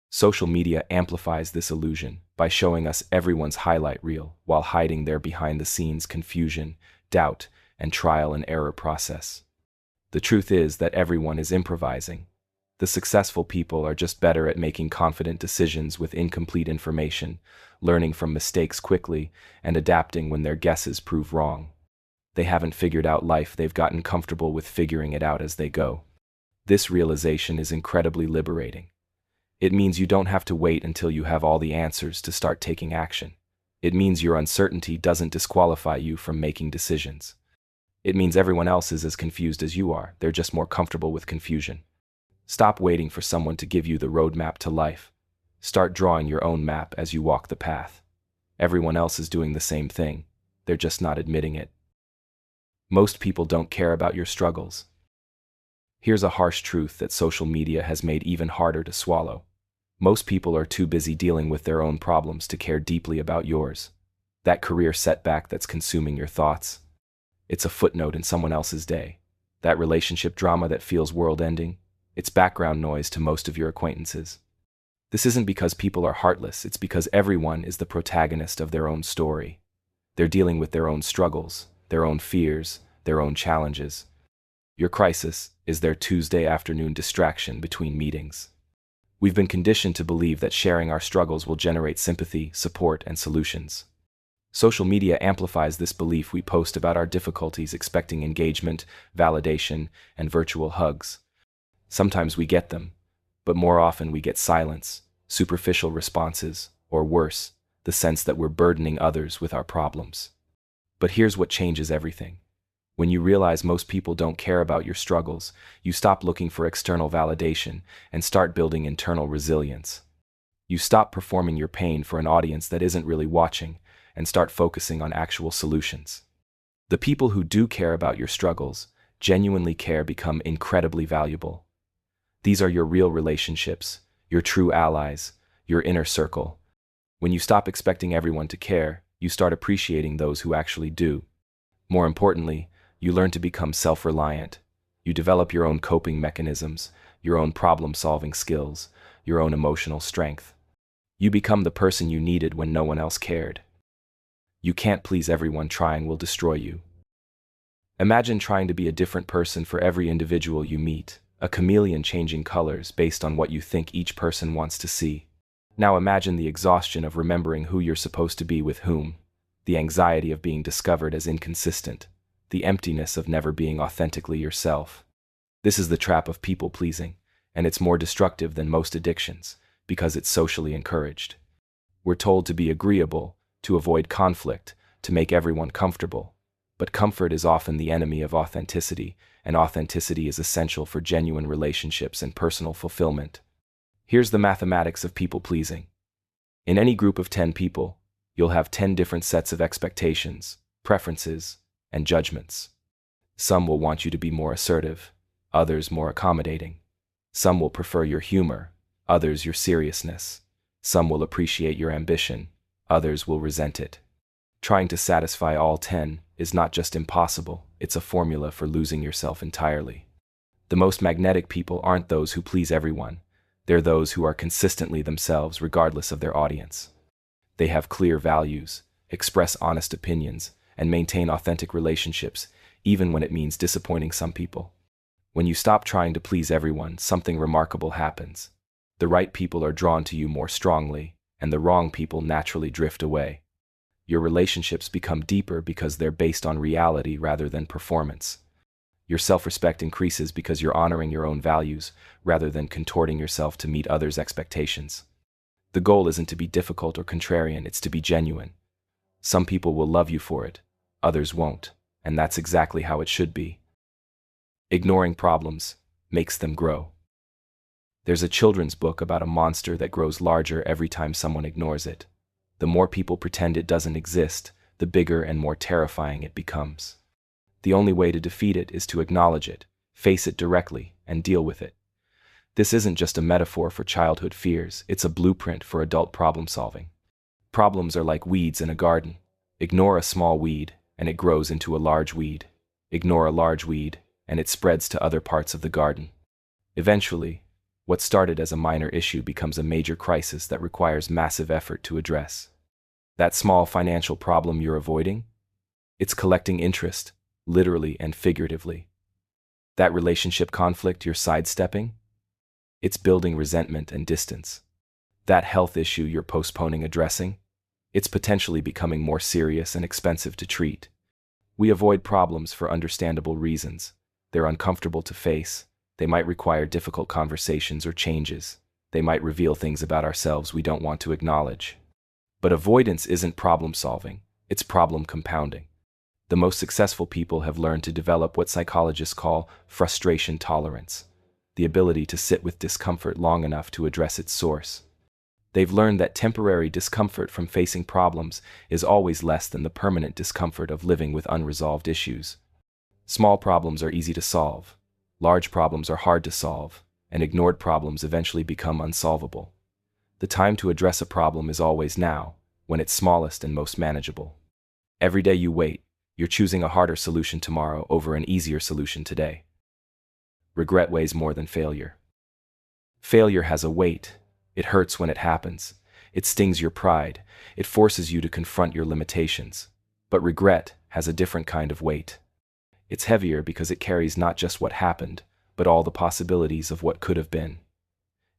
Social media amplifies this illusion by showing us everyone's highlight reel while hiding their behind-the-scenes confusion, doubt, and trial and error process. The truth is that everyone is improvising. The successful people are just better at making confident decisions with incomplete information, learning from mistakes quickly, and adapting when their guesses prove wrong. They haven't figured out life, they've gotten comfortable with figuring it out as they go. This realization is incredibly liberating. It means you don't have to wait until you have all the answers to start taking action. It means your uncertainty doesn't disqualify you from making decisions. It means everyone else is as confused as you are, they're just more comfortable with confusion. Stop waiting for someone to give you the roadmap to life. Start drawing your own map as you walk the path. Everyone else is doing the same thing, they're just not admitting it. Most people don't care about your struggles. Here's a harsh truth that social media has made even harder to swallow. Most people are too busy dealing with their own problems to care deeply about yours. That career setback that's consuming your thoughts? It's a footnote in someone else's day. That relationship drama that feels world-ending? It's background noise to most of your acquaintances. This isn't because people are heartless, it's because everyone is the protagonist of their own story. They're dealing with their own struggles, their own fears, their own challenges. Your crisis is their Tuesday afternoon distraction between meetings. We've been conditioned to believe that sharing our struggles will generate sympathy, support, and solutions. Social media amplifies this belief. We post about our difficulties expecting engagement, validation, and virtual hugs. Sometimes we get them, but more often we get silence, superficial responses, or worse, the sense that we're burdening others with our problems. But here's what changes everything. When you realize most people don't care about your struggles, you stop looking for external validation and start building internal resilience. You stop performing your pain for an audience that isn't really watching and start focusing on actual solutions. The people who do care about your struggles, genuinely care, become incredibly valuable. These are your real relationships, your true allies, your inner circle. When you stop expecting everyone to care, you start appreciating those who actually do. More importantly, you learn to become self-reliant. You develop your own coping mechanisms, your own problem-solving skills, your own emotional strength. You become the person you needed when no one else cared. You can't please everyone. Trying will destroy you. Imagine trying to be a different person for every individual you meet, a chameleon changing colors based on what you think each person wants to see. Now imagine the exhaustion of remembering who you're supposed to be with whom, the anxiety of being discovered as inconsistent, the emptiness of never being authentically yourself. This is the trap of people-pleasing, and it's more destructive than most addictions, because it's socially encouraged. We're told to be agreeable, to avoid conflict, to make everyone comfortable. But comfort is often the enemy of authenticity, and authenticity is essential for genuine relationships and personal fulfillment. Here's the mathematics of people-pleasing. In any group of 10 people, you'll have 10 different sets of expectations, preferences, and judgments. Some will want you to be more assertive, others more accommodating. Some will prefer your humor, others your seriousness. Some will appreciate your ambition, others will resent it. Trying to satisfy all 10 is not just impossible, it's a formula for losing yourself entirely. The most magnetic people aren't those who please everyone. They're those who are consistently themselves regardless of their audience. They have clear values, express honest opinions, and maintain authentic relationships, even when it means disappointing some people. When you stop trying to please everyone, something remarkable happens. The right people are drawn to you more strongly, and the wrong people naturally drift away. Your relationships become deeper because they're based on reality rather than performance. Your self-respect increases because you're honoring your own values rather than contorting yourself to meet others' expectations. The goal isn't to be difficult or contrarian, it's to be genuine. Some people will love you for it, others won't, and that's exactly how it should be. Ignoring problems makes them grow. There's a children's book about a monster that grows larger every time someone ignores it. The more people pretend it doesn't exist, the bigger and more terrifying it becomes. The only way to defeat it is to acknowledge it, face it directly, and deal with it. This isn't just a metaphor for childhood fears, it's a blueprint for adult problem solving. Problems are like weeds in a garden. Ignore a small weed, and it grows into a large weed. Ignore a large weed, and it spreads to other parts of the garden. Eventually, what started as a minor issue becomes a major crisis that requires massive effort to address. That small financial problem you're avoiding? It's collecting interest, literally and figuratively. That relationship conflict you're sidestepping? It's building resentment and distance. That health issue you're postponing addressing? It's potentially becoming more serious and expensive to treat. We avoid problems for understandable reasons. They're uncomfortable to face. They might require difficult conversations or changes. They might reveal things about ourselves we don't want to acknowledge. But avoidance isn't problem solving, it's problem compounding. The most successful people have learned to develop what psychologists call frustration tolerance, the ability to sit with discomfort long enough to address its source. They've learned that temporary discomfort from facing problems is always less than the permanent discomfort of living with unresolved issues. Small problems are easy to solve. Large problems are hard to solve, and ignored problems eventually become unsolvable. The time to address a problem is always now, when it's smallest and most manageable. Every day you wait, you're choosing a harder solution tomorrow over an easier solution today. Regret weighs more than failure. Failure has a weight. It hurts when it happens. It stings your pride. It forces you to confront your limitations. But regret has a different kind of weight. It's heavier because it carries not just what happened, but all the possibilities of what could have been.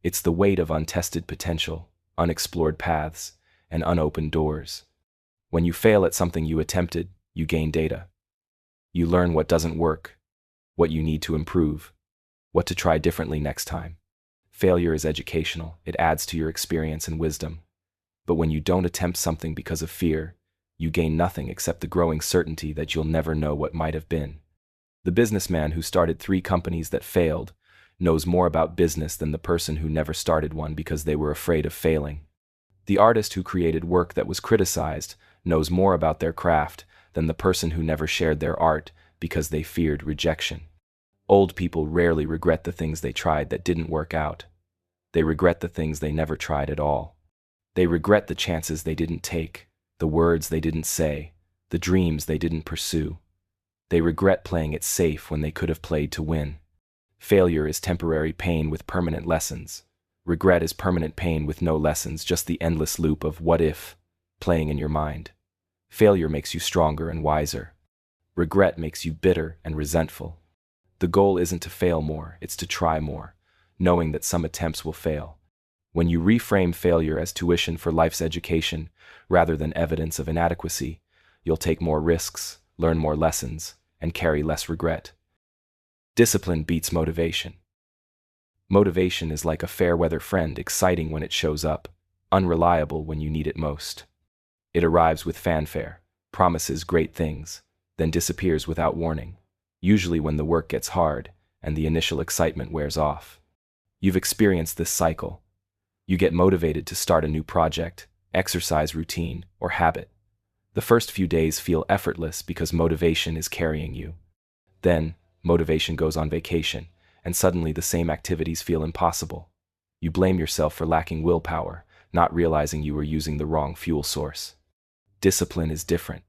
It's the weight of untested potential, unexplored paths, and unopened doors. When you fail at something you attempted, you gain data. You learn what doesn't work, what you need to improve, what to try differently next time. Failure is educational. It adds to your experience and wisdom. But when you don't attempt something because of fear, you gain nothing except the growing certainty that you'll never know what might have been. The businessman who started 3 companies that failed knows more about business than the person who never started one because they were afraid of failing. The artist who created work that was criticized knows more about their craft than the person who never shared their art because they feared rejection. Old people rarely regret the things they tried that didn't work out. They regret the things they never tried at all. They regret the chances they didn't take, the words they didn't say, the dreams they didn't pursue. They regret playing it safe when they could have played to win. Failure is temporary pain with permanent lessons. Regret is permanent pain with no lessons, just the endless loop of what if playing in your mind. Failure makes you stronger and wiser. Regret makes you bitter and resentful. The goal isn't to fail more, it's to try more, knowing that some attempts will fail. When you reframe failure as tuition for life's education rather than evidence of inadequacy, you'll take more risks, learn more lessons, and carry less regret. Discipline beats motivation. Motivation is like a fair-weather friend, exciting when it shows up, unreliable when you need it most. It arrives with fanfare, promises great things, then disappears without warning, usually when the work gets hard and the initial excitement wears off. You've experienced this cycle. You get motivated to start a new project, exercise routine, or habit. The first few days feel effortless because motivation is carrying you. Then, motivation goes on vacation, and suddenly the same activities feel impossible. You blame yourself for lacking willpower, not realizing you were using the wrong fuel source. Discipline is different.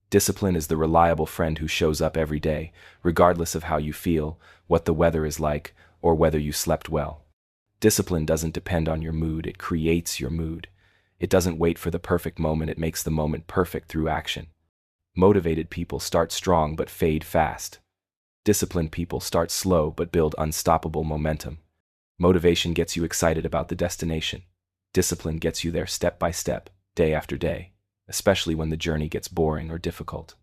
Discipline is the reliable friend who shows up every day, regardless of how you feel, what the weather is like, or whether you slept well. Discipline doesn't depend on your mood, it creates your mood. It doesn't wait for the perfect moment, it makes the moment perfect through action. Motivated people start strong but fade fast. Disciplined people start slow but build unstoppable momentum. Motivation gets you excited about the destination. Discipline gets you there step by step, day after day, especially when the journey gets boring or difficult.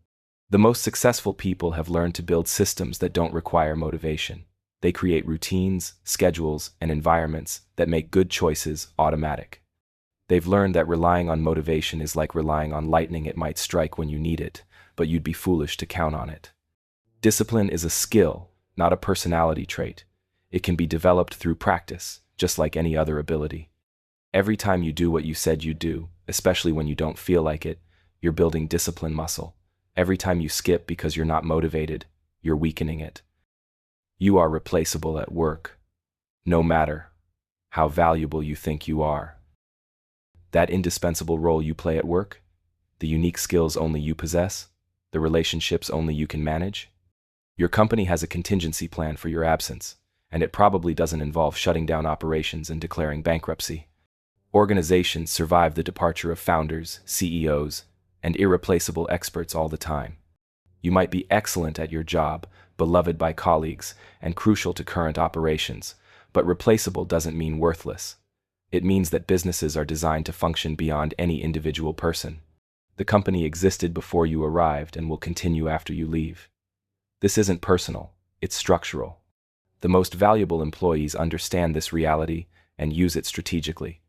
The most successful people have learned to build systems that don't require motivation. They create routines, schedules, and environments that make good choices automatic. They've learned that relying on motivation is like relying on lightning. It might strike when you need it, but you'd be foolish to count on it. Discipline is a skill, not a personality trait. It can be developed through practice, just like any other ability. Every time you do what you said you'd do, especially when you don't feel like it, you're building discipline muscle. Every time you skip because you're not motivated, you're weakening it. You are replaceable at work, no matter how valuable you think you are. That indispensable role you play at work, the unique skills only you possess, the relationships only you can manage. Your company has a contingency plan for your absence, and it probably doesn't involve shutting down operations and declaring bankruptcy. Organizations survive the departure of founders, CEOs, and irreplaceable experts all the time. You might be excellent at your job, beloved by colleagues, and crucial to current operations, but replaceable doesn't mean worthless. It means that businesses are designed to function beyond any individual person. The company existed before you arrived and will continue after you leave. This isn't personal, it's structural. The most valuable employees understand this reality and use it strategically.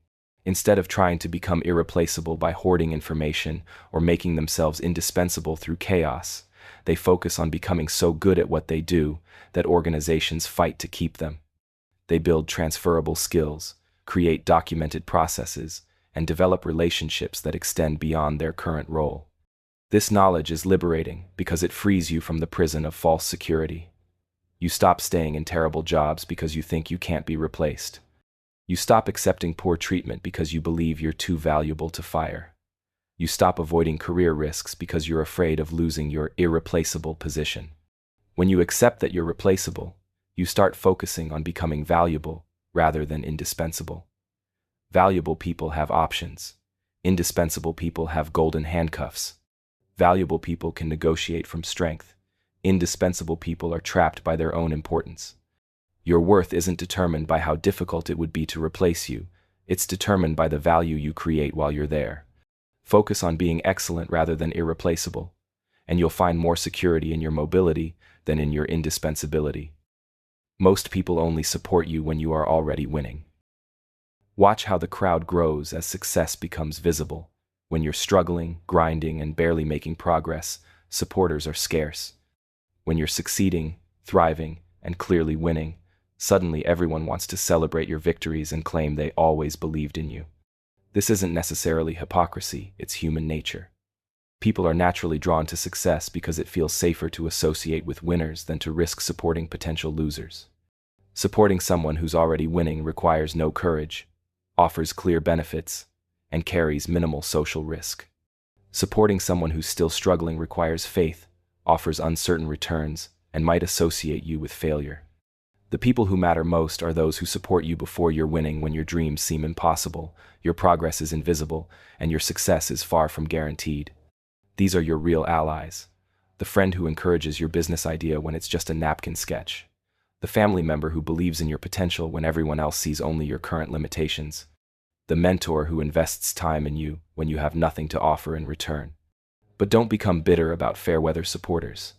Instead of trying to become irreplaceable by hoarding information or making themselves indispensable through chaos, they focus on becoming so good at what they do that organizations fight to keep them. They build transferable skills, create documented processes, and develop relationships that extend beyond their current role. This knowledge is liberating because it frees you from the prison of false security. You stop staying in terrible jobs because you think you can't be replaced. You stop accepting poor treatment because you believe you're too valuable to fire. You stop avoiding career risks because you're afraid of losing your irreplaceable position. When you accept that you're replaceable, you start focusing on becoming valuable rather than indispensable. Valuable people have options. Indispensable people have golden handcuffs. Valuable people can negotiate from strength. Indispensable people are trapped by their own importance. Your worth isn't determined by how difficult it would be to replace you. It's determined by the value you create while you're there. Focus on being excellent rather than irreplaceable, and you'll find more security in your mobility than in your indispensability. Most people only support you when you are already winning. Watch how the crowd grows as success becomes visible. When you're struggling, grinding, and barely making progress, supporters are scarce. When you're succeeding, thriving, and clearly winning, suddenly everyone wants to celebrate your victories and claim they always believed in you. This isn't necessarily hypocrisy, it's human nature. People are naturally drawn to success because it feels safer to associate with winners than to risk supporting potential losers. Supporting someone who's already winning requires no courage, offers clear benefits, and carries minimal social risk. Supporting someone who's still struggling requires faith, offers uncertain returns, and might associate you with failure. The people who matter most are those who support you before you're winning when your dreams seem impossible, your progress is invisible, and your success is far from guaranteed. These are your real allies. The friend who encourages your business idea when it's just a napkin sketch. The family member who believes in your potential when everyone else sees only your current limitations. The mentor who invests time in you when you have nothing to offer in return. But don't become bitter about fair-weather supporters.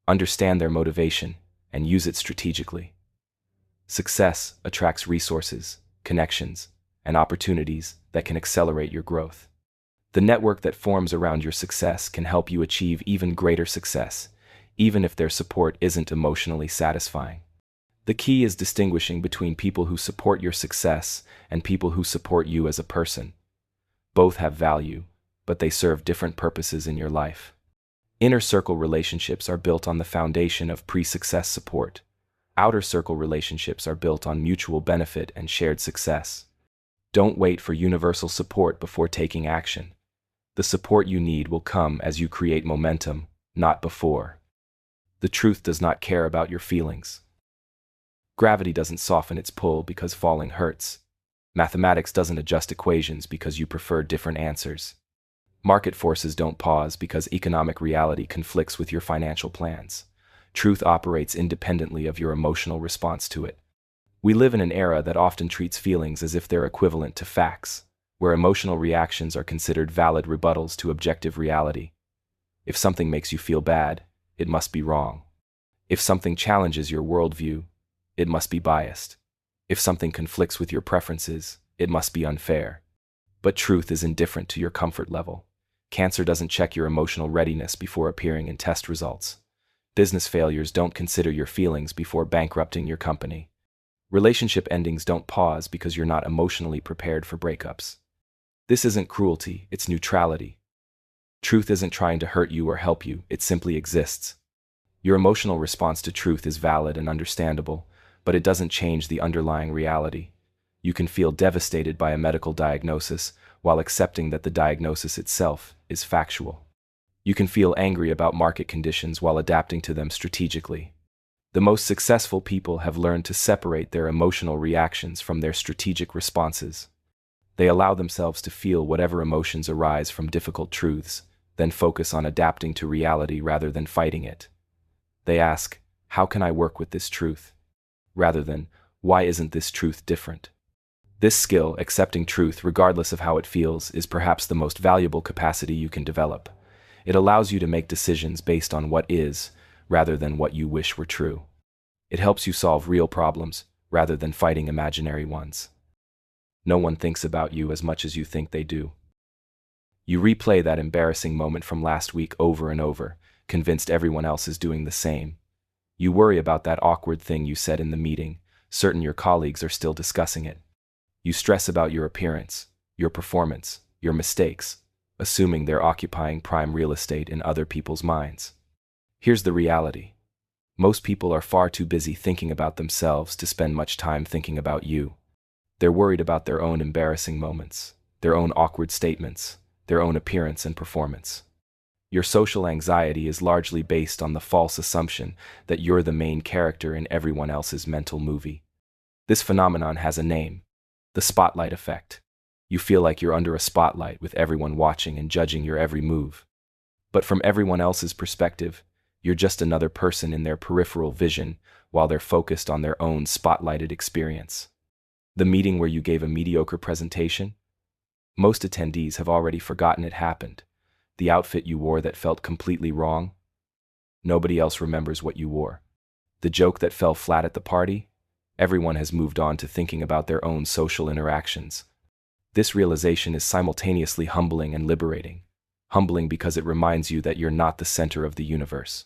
Understand their motivation and use it strategically. Success attracts resources, connections, and opportunities that can accelerate your growth. The network that forms around your success can help you achieve even greater success, even if their support isn't emotionally satisfying. The key is distinguishing between people who support your success and people who support you as a person. Both have value, but they serve different purposes in your life. Inner circle relationships are built on the foundation of pre-success support. Outer circle relationships are built on mutual benefit and shared success. Don't wait for universal support before taking action. The support you need will come as you create momentum, not before. The truth does not care about your feelings. Gravity doesn't soften its pull because falling hurts. Mathematics doesn't adjust equations because you prefer different answers. Market forces don't pause because economic reality conflicts with your financial plans. Truth operates independently of your emotional response to it. We live in an era that often treats feelings as if they're equivalent to facts, where emotional reactions are considered valid rebuttals to objective reality. If something makes you feel bad, it must be wrong. If something challenges your worldview, it must be biased. If something conflicts with your preferences, it must be unfair. But truth is indifferent to your comfort level. Cancer doesn't check your emotional readiness before appearing in test results. Business failures don't consider your feelings before bankrupting your company. Relationship endings don't pause because you're not emotionally prepared for breakups. This isn't cruelty, it's neutrality. Truth isn't trying to hurt you or help you, it simply exists. Your emotional response to truth is valid and understandable, but it doesn't change the underlying reality. You can feel devastated by a medical diagnosis while accepting that the diagnosis itself is factual. You can feel angry about market conditions while adapting to them strategically. The most successful people have learned to separate their emotional reactions from their strategic responses. They allow themselves to feel whatever emotions arise from difficult truths, then focus on adapting to reality rather than fighting it. They ask, "How can I work with this truth?" rather than, "Why isn't this truth different?" This skill, accepting truth regardless of how it feels, is perhaps the most valuable capacity you can develop. It allows you to make decisions based on what is, rather than what you wish were true. It helps you solve real problems, rather than fighting imaginary ones. No one thinks about you as much as you think they do. You replay that embarrassing moment from last week over and over, convinced everyone else is doing the same. You worry about that awkward thing you said in the meeting, certain your colleagues are still discussing it. You stress about your appearance, your performance, your mistakes, assuming they're occupying prime real estate in other people's minds. Here's the reality. Most people are far too busy thinking about themselves to spend much time thinking about you. They're worried about their own embarrassing moments, their own awkward statements, their own appearance and performance. Your social anxiety is largely based on the false assumption that you're the main character in everyone else's mental movie. This phenomenon has a name: the spotlight effect. You feel like you're under a spotlight with everyone watching and judging your every move. But from everyone else's perspective, you're just another person in their peripheral vision while they're focused on their own spotlighted experience. The meeting where you gave a mediocre presentation? Most attendees have already forgotten it happened. The outfit you wore that felt completely wrong? Nobody else remembers what you wore. The joke that fell flat at the party? Everyone has moved on to thinking about their own social interactions. This realization is simultaneously humbling and liberating. Humbling because it reminds you that you're not the center of the universe.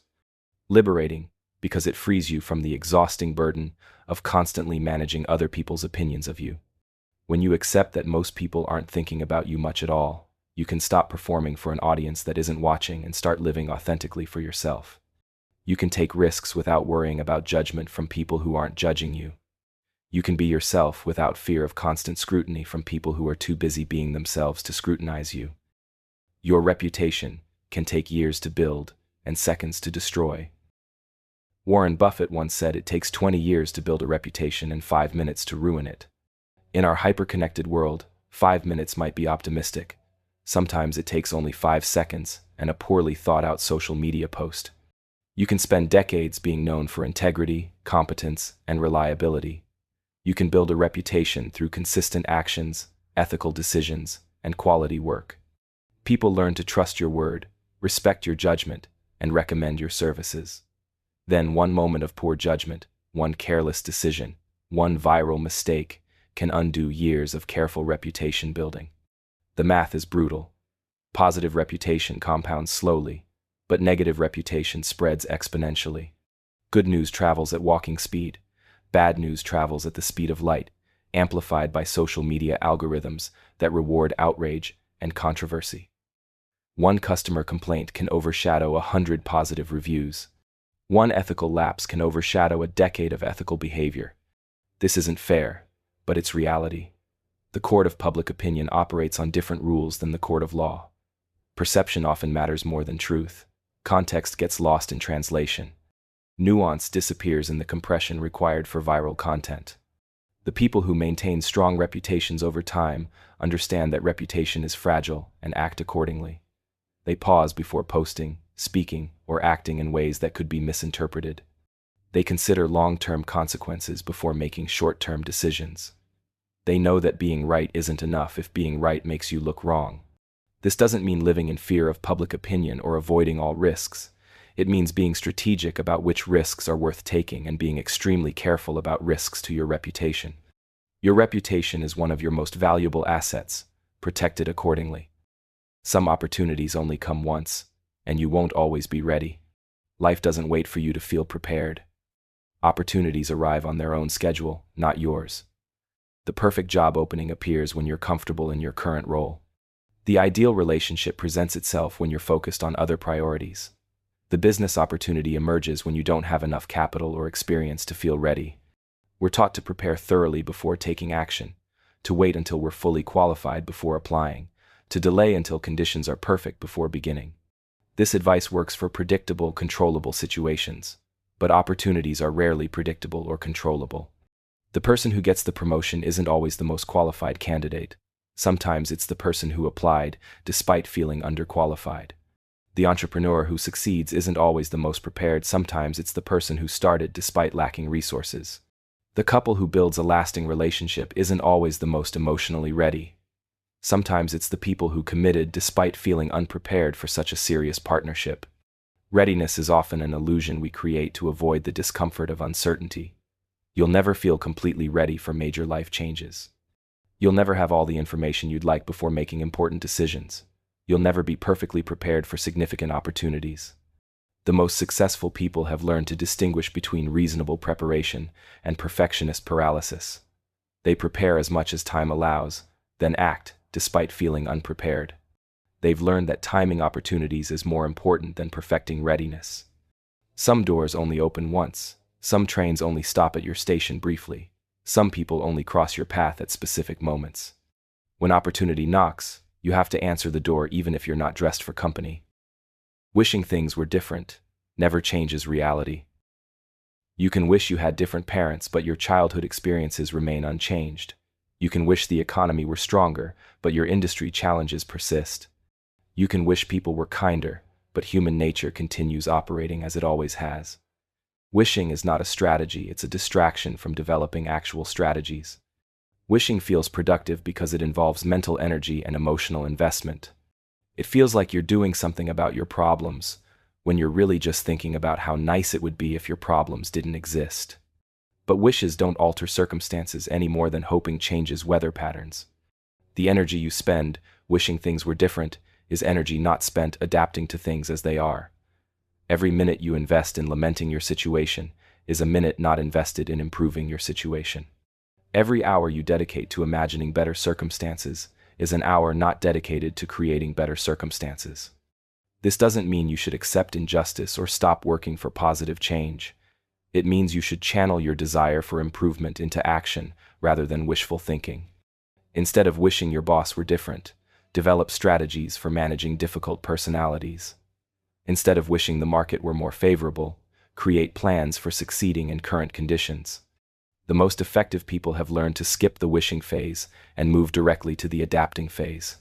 Liberating because it frees you from the exhausting burden of constantly managing other people's opinions of you. When you accept that most people aren't thinking about you much at all, you can stop performing for an audience that isn't watching and start living authentically for yourself. You can take risks without worrying about judgment from people who aren't judging you. You can be yourself without fear of constant scrutiny from people who are too busy being themselves to scrutinize you. Your reputation can take years to build and seconds to destroy. Warren Buffett once said it takes 20 years to build a reputation and 5 minutes to ruin it. In our hyper-connected world, 5 minutes might be optimistic. Sometimes it takes only 5 seconds and a poorly thought-out social media post. You can spend decades being known for integrity, competence, and reliability. You can build a reputation through consistent actions, ethical decisions, and quality work. People learn to trust your word, respect your judgment, and recommend your services. Then one moment of poor judgment, one careless decision, one viral mistake can undo years of careful reputation building. The math is brutal. Positive reputation compounds slowly, but negative reputation spreads exponentially. Good news travels at walking speed. Bad news travels at the speed of light, amplified by social media algorithms that reward outrage and controversy. One customer complaint can overshadow 100 positive reviews. One ethical lapse can overshadow a decade of ethical behavior. This isn't fair, but it's reality. The court of public opinion operates on different rules than the court of law. Perception often matters more than truth. Context gets lost in translation. Nuance disappears in the compression required for viral content. The people who maintain strong reputations over time understand that reputation is fragile and act accordingly. They pause before posting, speaking, or acting in ways that could be misinterpreted. They consider long-term consequences before making short-term decisions. They know that being right isn't enough if being right makes you look wrong. This doesn't mean living in fear of public opinion or avoiding all risks. It means being strategic about which risks are worth taking and being extremely careful about risks to your reputation. Your reputation is one of your most valuable assets. Protect it accordingly. Some opportunities only come once, and you won't always be ready. Life doesn't wait for you to feel prepared. Opportunities arrive on their own schedule, not yours. The perfect job opening appears when you're comfortable in your current role. The ideal relationship presents itself when you're focused on other priorities. The business opportunity emerges when you don't have enough capital or experience to feel ready. We're taught to prepare thoroughly before taking action, to wait until we're fully qualified before applying, to delay until conditions are perfect before beginning. This advice works for predictable, controllable situations, but opportunities are rarely predictable or controllable. The person who gets the promotion isn't always the most qualified candidate. Sometimes it's the person who applied, despite feeling underqualified. The entrepreneur who succeeds isn't always the most prepared. Sometimes it's the person who started despite lacking resources. The couple who builds a lasting relationship isn't always the most emotionally ready. Sometimes it's the people who committed despite feeling unprepared for such a serious partnership. Readiness is often an illusion we create to avoid the discomfort of uncertainty. You'll never feel completely ready for major life changes. You'll never have all the information you'd like before making important decisions. You'll never be perfectly prepared for significant opportunities. The most successful people have learned to distinguish between reasonable preparation and perfectionist paralysis. They prepare as much as time allows, then act despite feeling unprepared. They've learned that timing opportunities is more important than perfecting readiness. Some doors only open once. Some trains only stop at your station briefly. Some people only cross your path at specific moments. When opportunity knocks, you have to answer the door even if you're not dressed for company. Wishing things were different never changes reality. You can wish you had different parents, but your childhood experiences remain unchanged. You can wish the economy were stronger, but your industry challenges persist. You can wish people were kinder, but human nature continues operating as it always has. Wishing is not a strategy, it's a distraction from developing actual strategies. Wishing feels productive because it involves mental energy and emotional investment. It feels like you're doing something about your problems, when you're really just thinking about how nice it would be if your problems didn't exist. But wishes don't alter circumstances any more than hoping changes weather patterns. The energy you spend, wishing things were different, is energy not spent adapting to things as they are. Every minute you invest in lamenting your situation is a minute not invested in improving your situation. Every hour you dedicate to imagining better circumstances is an hour not dedicated to creating better circumstances. This doesn't mean you should accept injustice or stop working for positive change. It means you should channel your desire for improvement into action rather than wishful thinking. Instead of wishing your boss were different, develop strategies for managing difficult personalities. Instead of wishing the market were more favorable, create plans for succeeding in current conditions. The most effective people have learned to skip the wishing phase and move directly to the adapting phase.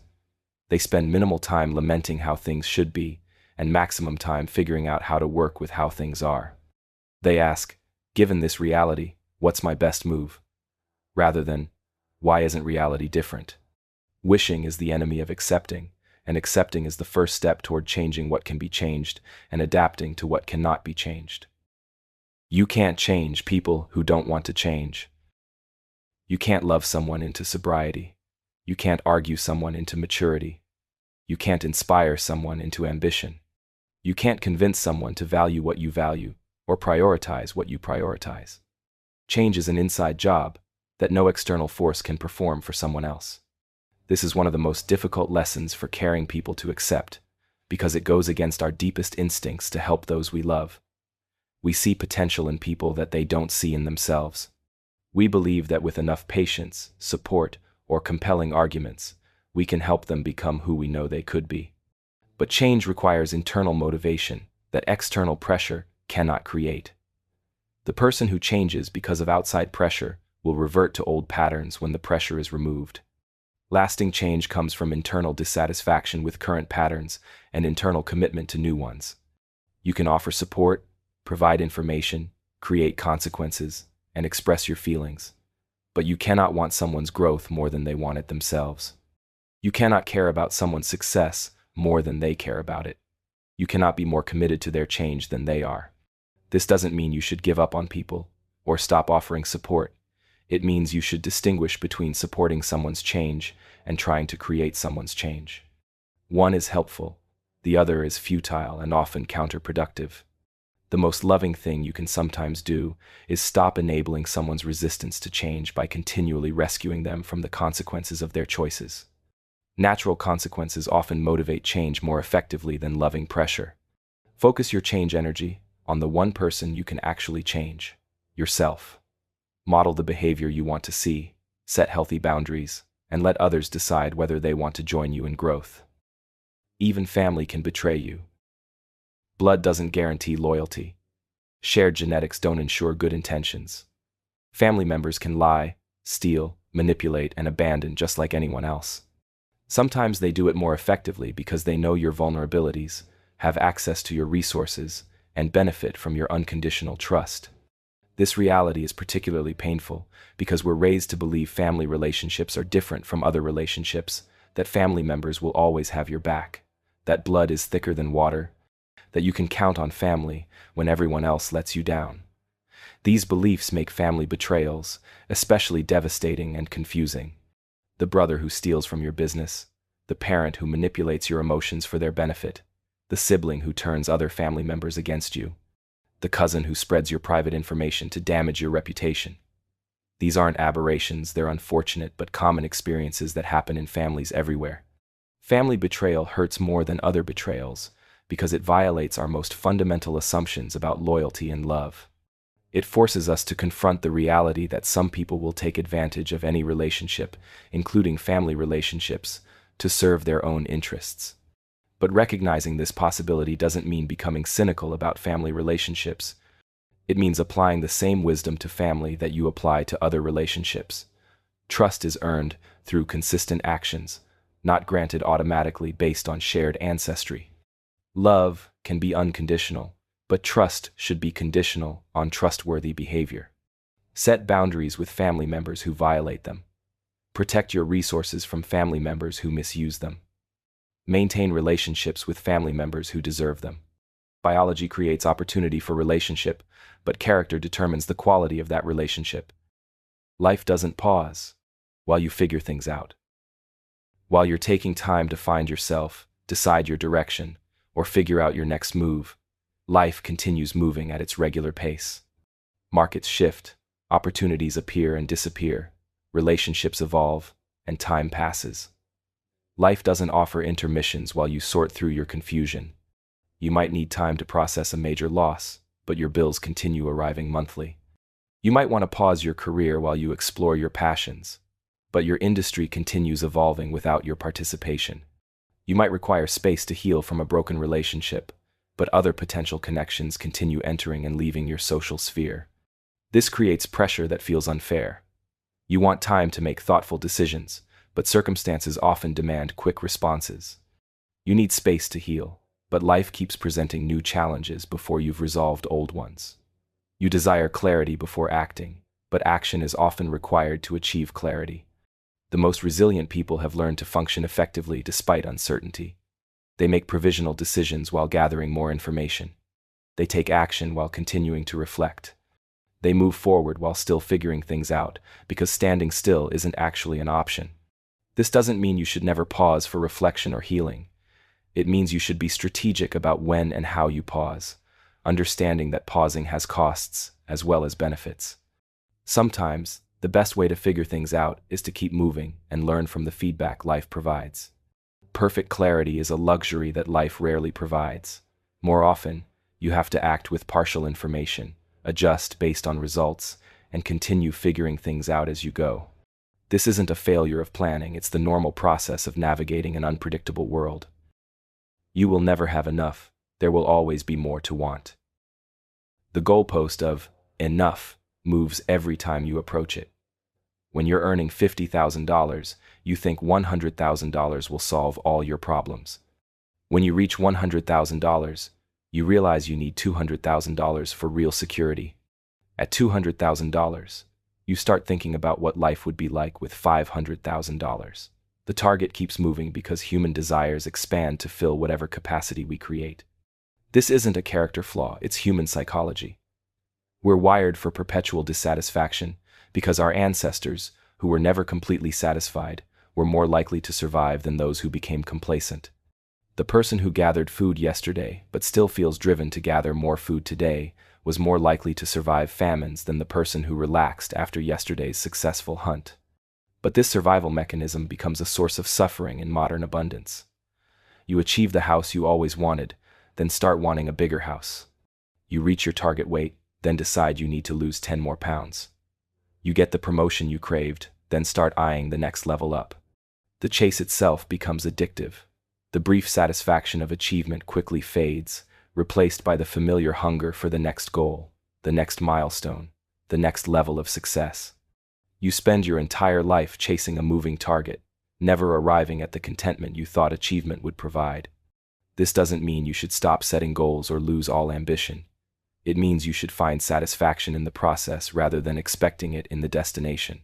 They spend minimal time lamenting how things should be and maximum time figuring out how to work with how things are. They ask, given this reality, what's my best move? Rather than, why isn't reality different? Wishing is the enemy of accepting, and accepting is the first step toward changing what can be changed and adapting to what cannot be changed. You can't change people who don't want to change. You can't love someone into sobriety. You can't argue someone into maturity. You can't inspire someone into ambition. You can't convince someone to value what you value or prioritize what you prioritize. Change is an inside job that no external force can perform for someone else. This is one of the most difficult lessons for caring people to accept, because it goes against our deepest instincts to help those we love. We see potential in people that they don't see in themselves. We believe that with enough patience, support, or compelling arguments, we can help them become who we know they could be. But change requires internal motivation that external pressure cannot create. The person who changes because of outside pressure will revert to old patterns when the pressure is removed. Lasting change comes from internal dissatisfaction with current patterns and internal commitment to new ones. You can offer support, provide information, create consequences, and express your feelings. But you cannot want someone's growth more than they want it themselves. You cannot care about someone's success more than they care about it. You cannot be more committed to their change than they are. This doesn't mean you should give up on people or stop offering support. It means you should distinguish between supporting someone's change and trying to create someone's change. One is helpful, the other is futile and often counterproductive. The most loving thing you can sometimes do is stop enabling someone's resistance to change by continually rescuing them from the consequences of their choices. Natural consequences often motivate change more effectively than loving pressure. Focus your change energy on the one person you can actually change, yourself. Model the behavior you want to see, set healthy boundaries, and let others decide whether they want to join you in growth. Even family can betray you. Blood doesn't guarantee loyalty. Shared genetics don't ensure good intentions. Family members can lie, steal, manipulate, and abandon just like anyone else. Sometimes they do it more effectively because they know your vulnerabilities, have access to your resources, and benefit from your unconditional trust. This reality is particularly painful because we're raised to believe family relationships are different from other relationships, that family members will always have your back, that blood is thicker than water, that you can count on family when everyone else lets you down. These beliefs make family betrayals especially devastating and confusing. The brother who steals from your business, the parent who manipulates your emotions for their benefit, the sibling who turns other family members against you, the cousin who spreads your private information to damage your reputation. These aren't aberrations, they're unfortunate but common experiences that happen in families everywhere. Family betrayal hurts more than other betrayals because it violates our most fundamental assumptions about loyalty and love. It forces us to confront the reality that some people will take advantage of any relationship, including family relationships, to serve their own interests. But recognizing this possibility doesn't mean becoming cynical about family relationships. It means applying the same wisdom to family that you apply to other relationships. Trust is earned through consistent actions, not granted automatically based on shared ancestry. Love can be unconditional, but trust should be conditional on trustworthy behavior. Set boundaries with family members who violate them. Protect your resources from family members who misuse them. Maintain relationships with family members who deserve them. Biology creates opportunity for relationship, but character determines the quality of that relationship. Life doesn't pause while you figure things out. While you're taking time to find yourself, decide your direction, or figure out your next move, life continues moving at its regular pace. Markets shift, opportunities appear and disappear, relationships evolve, and time passes. Life doesn't offer intermissions while you sort through your confusion. You might need time to process a major loss, but your bills continue arriving monthly. You might want to pause your career while you explore your passions, but your industry continues evolving without your participation. You might require space to heal from a broken relationship, but other potential connections continue entering and leaving your social sphere. This creates pressure that feels unfair. You want time to make thoughtful decisions, but circumstances often demand quick responses. You need space to heal, but life keeps presenting new challenges before you've resolved old ones. You desire clarity before acting, but action is often required to achieve clarity. The most resilient people have learned to function effectively despite uncertainty. They make provisional decisions while gathering more information. They take action while continuing to reflect. They move forward while still figuring things out, because standing still isn't actually an option. This doesn't mean you should never pause for reflection or healing. It means you should be strategic about when and how you pause, understanding that pausing has costs as well as benefits. Sometimes, the best way to figure things out is to keep moving and learn from the feedback life provides. Perfect clarity is a luxury that life rarely provides. More often, you have to act with partial information, adjust based on results, and continue figuring things out as you go. This isn't a failure of planning, it's the normal process of navigating an unpredictable world. You will never have enough, there will always be more to want. The goalpost of enough moves every time you approach it. When you're earning $50,000, you think $100,000 will solve all your problems. When you reach $100,000, you realize you need $200,000 for real security. At $200,000, you start thinking about what life would be like with $500,000. The target keeps moving because human desires expand to fill whatever capacity we create. This isn't a character flaw, it's human psychology. We're wired for perpetual dissatisfaction because our ancestors, who were never completely satisfied, were more likely to survive than those who became complacent. The person who gathered food yesterday but still feels driven to gather more food today was more likely to survive famines than the person who relaxed after yesterday's successful hunt. But this survival mechanism becomes a source of suffering in modern abundance. You achieve the house you always wanted, then start wanting a bigger house. You reach your target weight, then decide you need to lose 10 more pounds. You get the promotion you craved, then start eyeing the next level up. The chase itself becomes addictive. The brief satisfaction of achievement quickly fades, replaced by the familiar hunger for the next goal, the next milestone, the next level of success. You spend your entire life chasing a moving target, never arriving at the contentment you thought achievement would provide. This doesn't mean you should stop setting goals or lose all ambition. It means you should find satisfaction in the process rather than expecting it in the destination.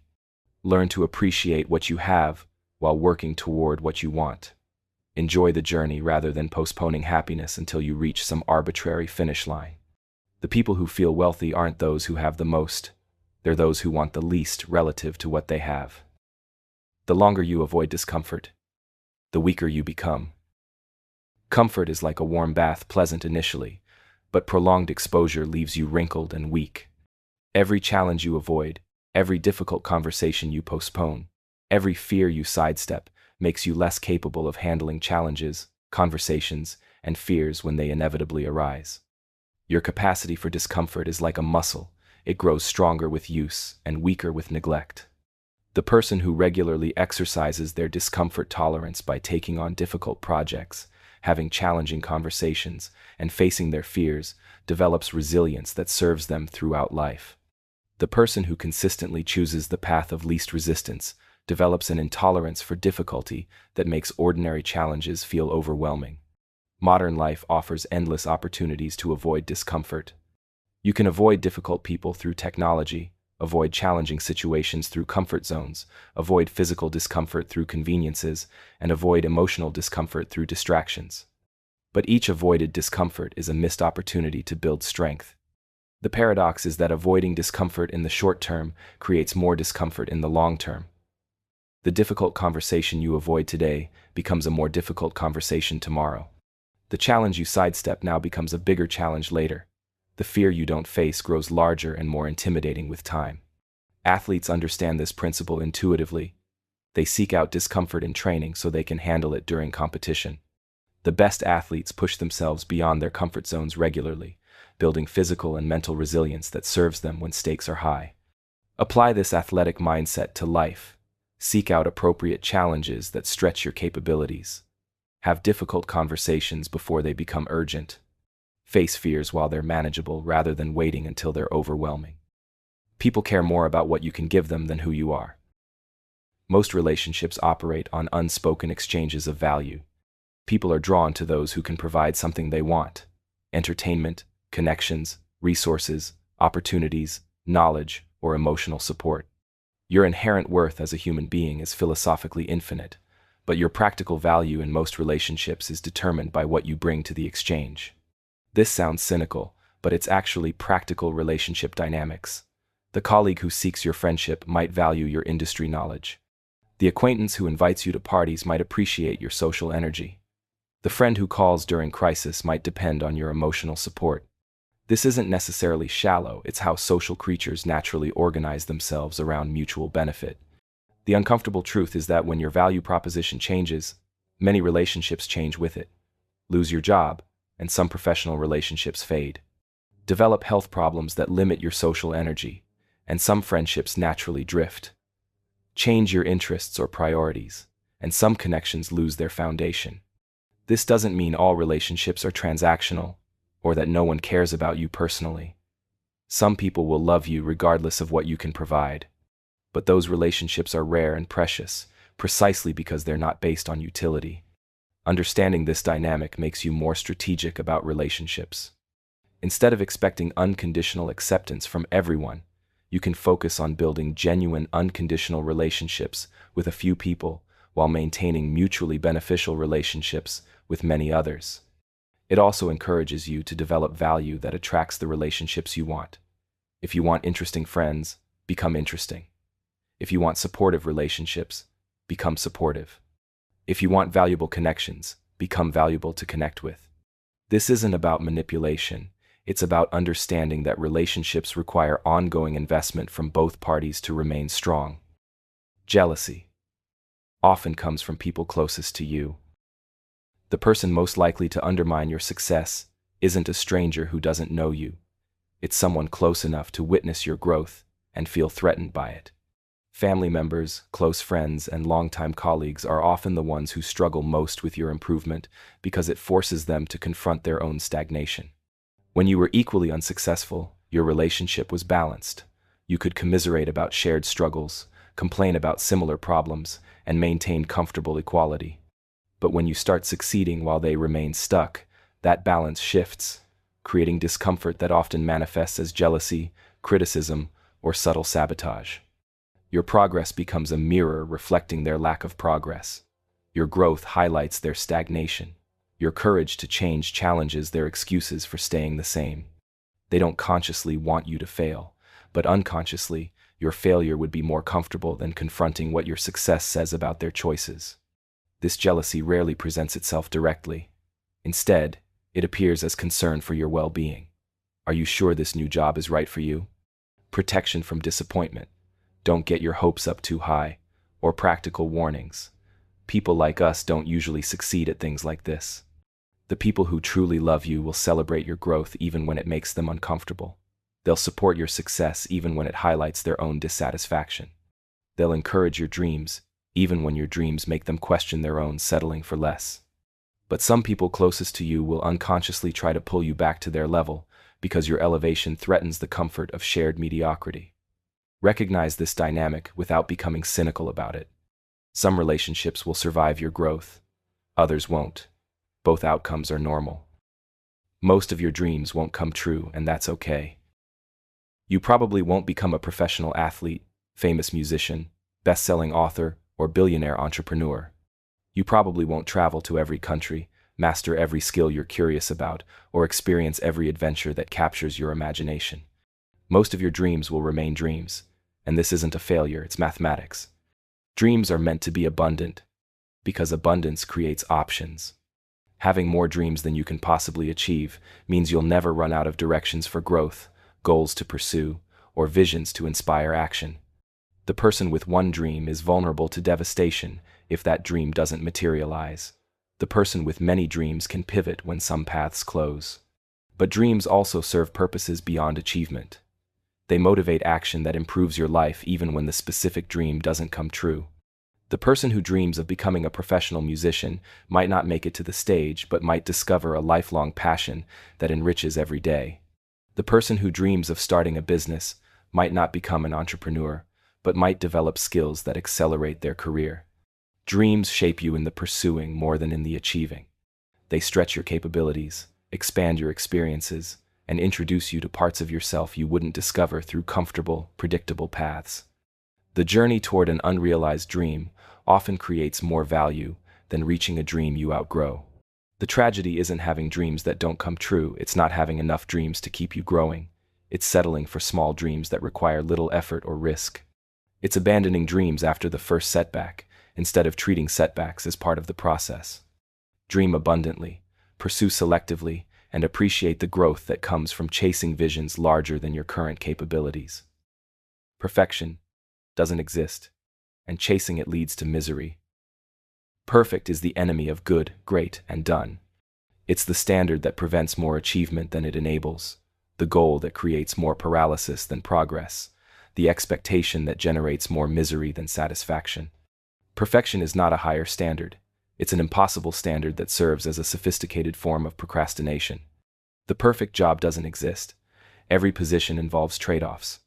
Learn to appreciate what you have while working toward what you want. Enjoy the journey rather than postponing happiness until you reach some arbitrary finish line. The people who feel wealthy aren't those who have the most. They're those who want the least relative to what they have. The longer you avoid discomfort, the weaker you become. Comfort is like a warm bath, pleasant initially, but prolonged exposure leaves you wrinkled and weak. Every challenge you avoid, every difficult conversation you postpone, every fear you sidestep makes you less capable of handling challenges, conversations, and fears when they inevitably arise. Your capacity for discomfort is like a muscle. It grows stronger with use and weaker with neglect. The person who regularly exercises their discomfort tolerance by taking on difficult projects, having challenging conversations, and facing their fears develops resilience that serves them throughout life. The person who consistently chooses the path of least resistance develops an intolerance for difficulty that makes ordinary challenges feel overwhelming. Modern life offers endless opportunities to avoid discomfort. You can avoid difficult people through technology, avoid challenging situations through comfort zones, avoid physical discomfort through conveniences, and avoid emotional discomfort through distractions. But each avoided discomfort is a missed opportunity to build strength. The paradox is that avoiding discomfort in the short term creates more discomfort in the long term. The difficult conversation you avoid today becomes a more difficult conversation tomorrow. The challenge you sidestep now becomes a bigger challenge later. The fear you don't face grows larger and more intimidating with time. Athletes understand this principle intuitively. They seek out discomfort in training so they can handle it during competition. The best athletes push themselves beyond their comfort zones regularly, building physical and mental resilience that serves them when stakes are high. Apply this athletic mindset to life. Seek out appropriate challenges that stretch your capabilities. Have difficult conversations before they become urgent. Face fears while they're manageable rather than waiting until they're overwhelming. People care more about what you can give them than who you are. Most relationships operate on unspoken exchanges of value. People are drawn to those who can provide something they want: entertainment, connections, resources, opportunities, knowledge, or emotional support. Your inherent worth as a human being is philosophically infinite, but your practical value in most relationships is determined by what you bring to the exchange. This sounds cynical, but it's actually practical relationship dynamics. The colleague who seeks your friendship might value your industry knowledge. The acquaintance who invites you to parties might appreciate your social energy. The friend who calls during crisis might depend on your emotional support. This isn't necessarily shallow, it's how social creatures naturally organize themselves around mutual benefit. The uncomfortable truth is that when your value proposition changes, many relationships change with it. Lose your job, and some professional relationships fade. Develop health problems that limit your social energy, and some friendships naturally drift. Change your interests or priorities, and some connections lose their foundation. This doesn't mean all relationships are transactional, or that no one cares about you personally. Some people will love you regardless of what you can provide. But those relationships are rare and precious, precisely because they're not based on utility. Understanding this dynamic makes you more strategic about relationships. Instead of expecting unconditional acceptance from everyone, you can focus on building genuine unconditional relationships with a few people while maintaining mutually beneficial relationships with many others. It also encourages you to develop value that attracts the relationships you want. If you want interesting friends, become interesting. If you want supportive relationships, become supportive. If you want valuable connections, become valuable to connect with. This isn't about manipulation. It's about understanding that relationships require ongoing investment from both parties to remain strong. Jealousy often comes from people closest to you. The person most likely to undermine your success isn't a stranger who doesn't know you. It's someone close enough to witness your growth and feel threatened by it. Family members, close friends, and longtime colleagues are often the ones who struggle most with your improvement because it forces them to confront their own stagnation. When you were equally unsuccessful, your relationship was balanced. You could commiserate about shared struggles, complain about similar problems, and maintain comfortable equality. But when you start succeeding while they remain stuck, that balance shifts, creating discomfort that often manifests as jealousy, criticism, or subtle sabotage. Your progress becomes a mirror reflecting their lack of progress. Your growth highlights their stagnation. Your courage to change challenges their excuses for staying the same. They don't consciously want you to fail, but unconsciously, your failure would be more comfortable than confronting what your success says about their choices. This jealousy rarely presents itself directly. Instead, it appears as concern for your well-being. Are you sure this new job is right for you? Protection from disappointment. Don't get your hopes up too high, or practical warnings. People like us don't usually succeed at things like this. The people who truly love you will celebrate your growth even when it makes them uncomfortable. They'll support your success even when it highlights their own dissatisfaction. They'll encourage your dreams, even when your dreams make them question their own settling for less. But some people closest to you will unconsciously try to pull you back to their level because your elevation threatens the comfort of shared mediocrity. Recognize this dynamic without becoming cynical about it. Some relationships will survive your growth, others won't. Both outcomes are normal. Most of your dreams won't come true, and that's okay. You probably won't become a professional athlete, famous musician, best-selling author, or billionaire entrepreneur. You probably won't travel to every country, master every skill you're curious about, or experience every adventure that captures your imagination. Most of your dreams will remain dreams, and this isn't a failure, it's mathematics. Dreams are meant to be abundant, because abundance creates options. Having more dreams than you can possibly achieve means you'll never run out of directions for growth, goals to pursue, or visions to inspire action. The person with one dream is vulnerable to devastation if that dream doesn't materialize. The person with many dreams can pivot when some paths close. But dreams also serve purposes beyond achievement. They motivate action that improves your life even when the specific dream doesn't come true. The person who dreams of becoming a professional musician might not make it to the stage, but might discover a lifelong passion that enriches every day. The person who dreams of starting a business might not become an entrepreneur, but might develop skills that accelerate their career. Dreams shape you in the pursuing more than in the achieving. They stretch your capabilities, expand your experiences, and introduce you to parts of yourself you wouldn't discover through comfortable, predictable paths. The journey toward an unrealized dream often creates more value than reaching a dream you outgrow. The tragedy isn't having dreams that don't come true, it's not having enough dreams to keep you growing. It's settling for small dreams that require little effort or risk. It's abandoning dreams after the first setback, instead of treating setbacks as part of the process. Dream abundantly, pursue selectively, and appreciate the growth that comes from chasing visions larger than your current capabilities. Perfection doesn't exist, and chasing it leads to misery. Perfect is the enemy of good, great, and done. It's the standard that prevents more achievement than it enables, the goal that creates more paralysis than progress, the expectation that generates more misery than satisfaction. Perfection is not a higher standard. It's an impossible standard that serves as a sophisticated form of procrastination. The perfect job doesn't exist. Every position involves trade-offs.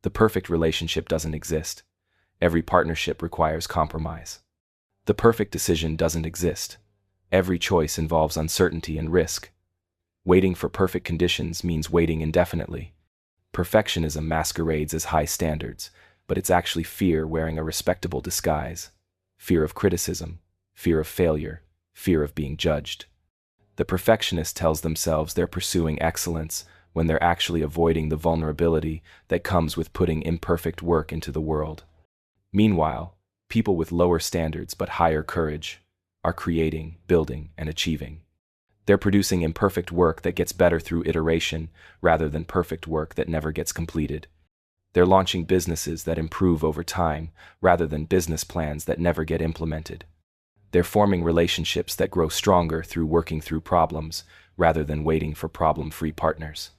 The perfect relationship doesn't exist. Every partnership requires compromise. The perfect decision doesn't exist. Every choice involves uncertainty and risk. Waiting for perfect conditions means waiting indefinitely. Perfectionism masquerades as high standards, but it's actually fear wearing a respectable disguise. Fear of criticism, fear of failure, fear of being judged. The perfectionist tells themselves they're pursuing excellence when they're actually avoiding the vulnerability that comes with putting imperfect work into the world. Meanwhile, people with lower standards but higher courage are creating, building, and achieving. They're producing imperfect work that gets better through iteration rather than perfect work that never gets completed. They're launching businesses that improve over time rather than business plans that never get implemented. They're forming relationships that grow stronger through working through problems rather than waiting for problem-free partners.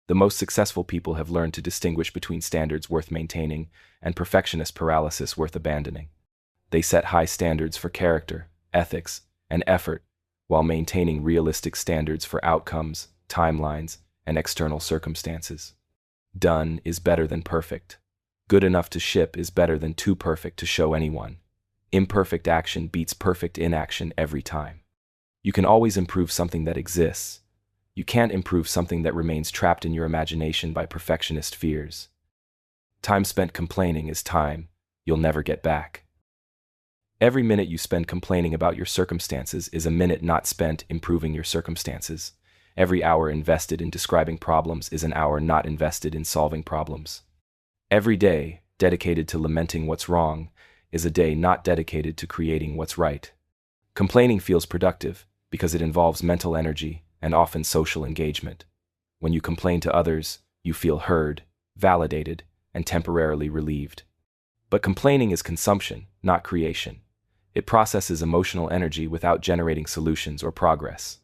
The most successful people have learned to distinguish between standards worth maintaining and perfectionist paralysis worth abandoning. They set high standards for character, ethics, and effort while maintaining realistic standards for outcomes, timelines, and external circumstances. Done is better than perfect. Good enough to ship is better than too perfect to show anyone. Imperfect action beats perfect inaction every time. You can always improve something that exists. You can't improve something that remains trapped in your imagination by perfectionist fears. Time spent complaining is time you'll never get back. Every minute you spend complaining about your circumstances is a minute not spent improving your circumstances. Every hour invested in describing problems is an hour not invested in solving problems. Every day dedicated to lamenting what's wrong is a day not dedicated to creating what's right. Complaining feels productive because it involves mental energy and often social engagement. When you complain to others, you feel heard, validated, and temporarily relieved. But complaining is consumption, not creation. It processes emotional energy without generating solutions or progress.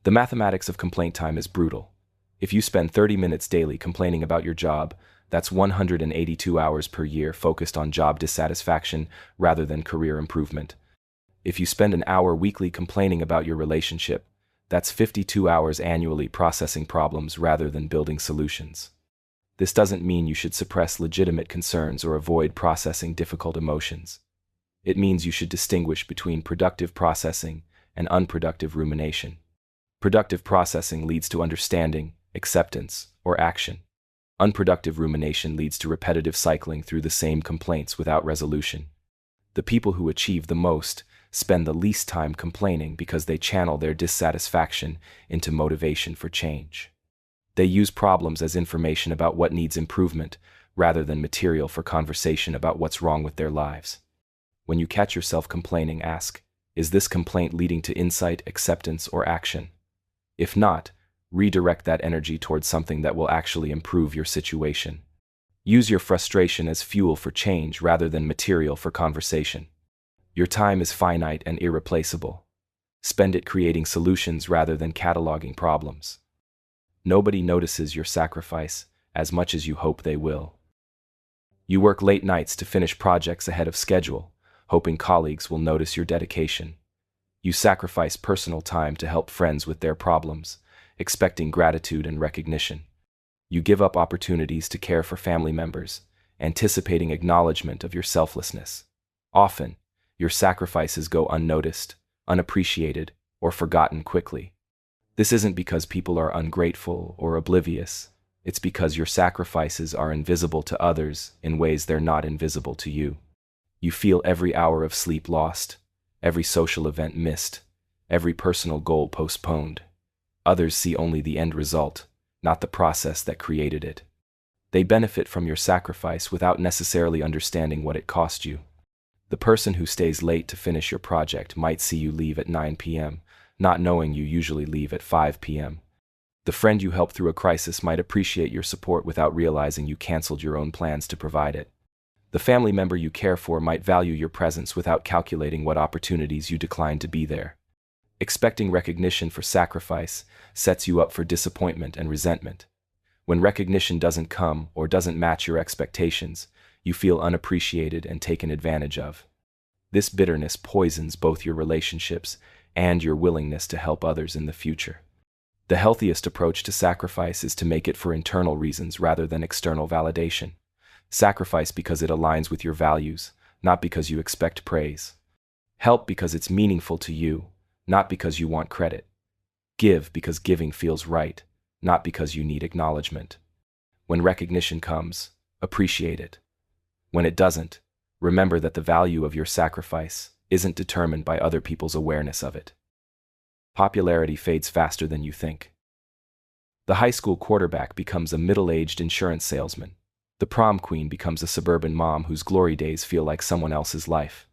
The mathematics of complaint time is brutal. If you spend 30 minutes daily complaining about your job, that's 182 hours per year focused on job dissatisfaction rather than career improvement. If you spend an hour weekly complaining about your relationship, that's 52 hours annually processing problems rather than building solutions. This doesn't mean you should suppress legitimate concerns or avoid processing difficult emotions. It means you should distinguish between productive processing and unproductive rumination. Productive processing leads to understanding, acceptance, or action. Unproductive rumination leads to repetitive cycling through the same complaints without resolution. The people who achieve the most spend the least time complaining because they channel their dissatisfaction into motivation for change. They use problems as information about what needs improvement, rather than material for conversation about what's wrong with their lives. When you catch yourself complaining, ask, is this complaint leading to insight, acceptance, or action? If not, redirect that energy towards something that will actually improve your situation. Use your frustration as fuel for change rather than material for conversation. Your time is finite and irreplaceable. Spend it creating solutions rather than cataloging problems. Nobody notices your sacrifice as much as you hope they will. You work late nights to finish projects ahead of schedule, hoping colleagues will notice your dedication. You sacrifice personal time to help friends with their problems, expecting gratitude and recognition. You give up opportunities to care for family members, anticipating acknowledgement of your selflessness. Often, your sacrifices go unnoticed, unappreciated, or forgotten quickly. This isn't because people are ungrateful or oblivious. It's because your sacrifices are invisible to others in ways they're not invisible to you. You feel every hour of sleep lost, every social event missed, every personal goal postponed. Others see only the end result, not the process that created it. They benefit from your sacrifice without necessarily understanding what it cost you. The person who stays late to finish your project might see you leave at 9 p.m., not knowing you usually leave at 5 p.m. The friend you helped through a crisis might appreciate your support without realizing you canceled your own plans to provide it. The family member you care for might value your presence without calculating what opportunities you declined to be there. Expecting recognition for sacrifice sets you up for disappointment and resentment. When recognition doesn't come or doesn't match your expectations, you feel unappreciated and taken advantage of. This bitterness poisons both your relationships and your willingness to help others in the future. The healthiest approach to sacrifice is to make it for internal reasons rather than external validation. Sacrifice because it aligns with your values, not because you expect praise. Help because it's meaningful to you, not because you want credit. Give because giving feels right, not because you need acknowledgement. When recognition comes, appreciate it. When it doesn't, remember that the value of your sacrifice isn't determined by other people's awareness of it. Popularity fades faster than you think. The high school quarterback becomes a middle-aged insurance salesman. The prom queen becomes a suburban mom whose glory days feel like someone else's life.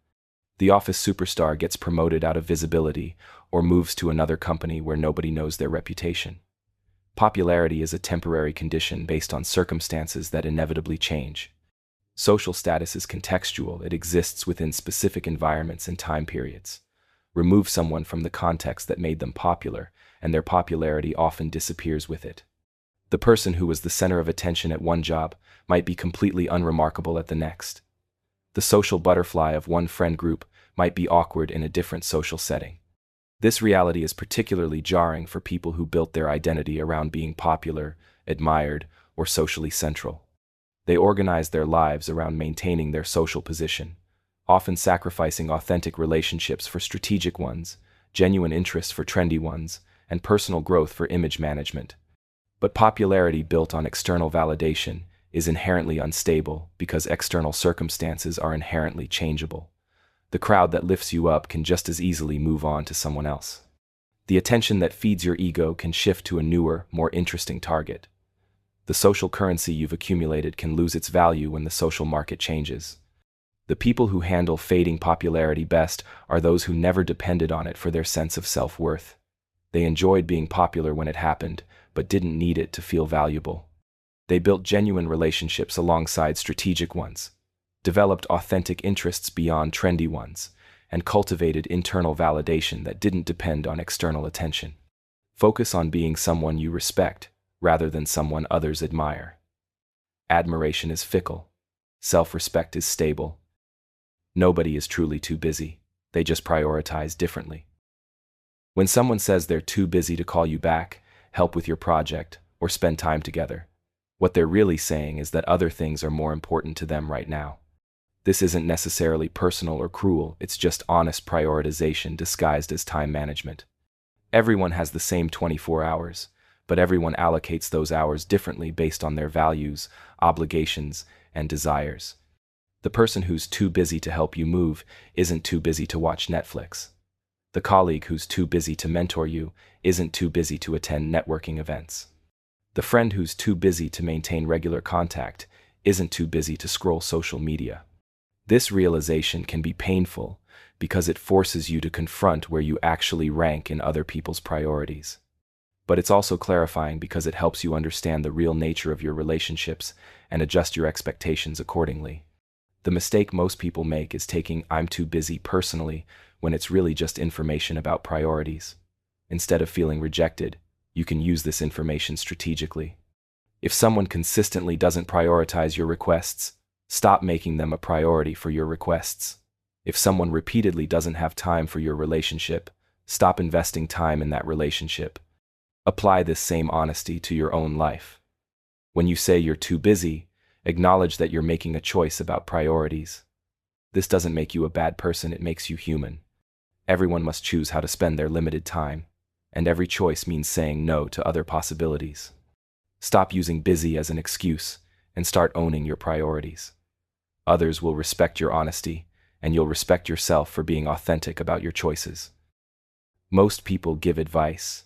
The office superstar gets promoted out of visibility or moves to another company where nobody knows their reputation. Popularity is a temporary condition based on circumstances that inevitably change. Social status is contextual. It exists within specific environments and time periods. Remove someone from the context that made them popular, and their popularity often disappears with it. The person who was the center of attention at one job might be completely unremarkable at the next. The social butterfly of one friend group might be awkward in a different social setting. This reality is particularly jarring for people who built their identity around being popular, admired, or socially central. They organize their lives around maintaining their social position, often sacrificing authentic relationships for strategic ones, genuine interests for trendy ones, and personal growth for image management. But popularity built on external validation is inherently unstable because external circumstances are inherently changeable. The crowd that lifts you up can just as easily move on to someone else. The attention that feeds your ego can shift to a newer, more interesting target. The social currency you've accumulated can lose its value when the social market changes. The people who handle fading popularity best are those who never depended on it for their sense of self-worth. They enjoyed being popular when it happened, but didn't need it to feel valuable. They built genuine relationships alongside strategic ones, developed authentic interests beyond trendy ones, and cultivated internal validation that didn't depend on external attention. Focus on being someone you respect, rather than someone others admire. Admiration is fickle. Self-respect is stable. Nobody is truly too busy. They just prioritize differently. When someone says they're too busy to call you back, help with your project, or spend time together, what they're really saying is that other things are more important to them right now. This isn't necessarily personal or cruel, it's just honest prioritization disguised as time management. Everyone has the same 24 hours, but everyone allocates those hours differently based on their values, obligations, and desires. The person who's too busy to help you move isn't too busy to watch Netflix. The colleague who's too busy to mentor you isn't too busy to attend networking events. The friend who's too busy to maintain regular contact isn't too busy to scroll social media. This realization can be painful because it forces you to confront where you actually rank in other people's priorities. But it's also clarifying because it helps you understand the real nature of your relationships and adjust your expectations accordingly. The mistake most people make is taking "I'm too busy" personally when it's really just information about priorities. Instead of feeling rejected, you can use this information strategically. If someone consistently doesn't prioritize your requests, stop making them a priority for your requests. If someone repeatedly doesn't have time for your relationship, stop investing time in that relationship. Apply this same honesty to your own life. When you say you're too busy, acknowledge that you're making a choice about priorities. This doesn't make you a bad person, it makes you human. Everyone must choose how to spend their limited time, and every choice means saying no to other possibilities. Stop using busy as an excuse and start owning your priorities. Others will respect your honesty, and you'll respect yourself for being authentic about your choices. Most people give advice.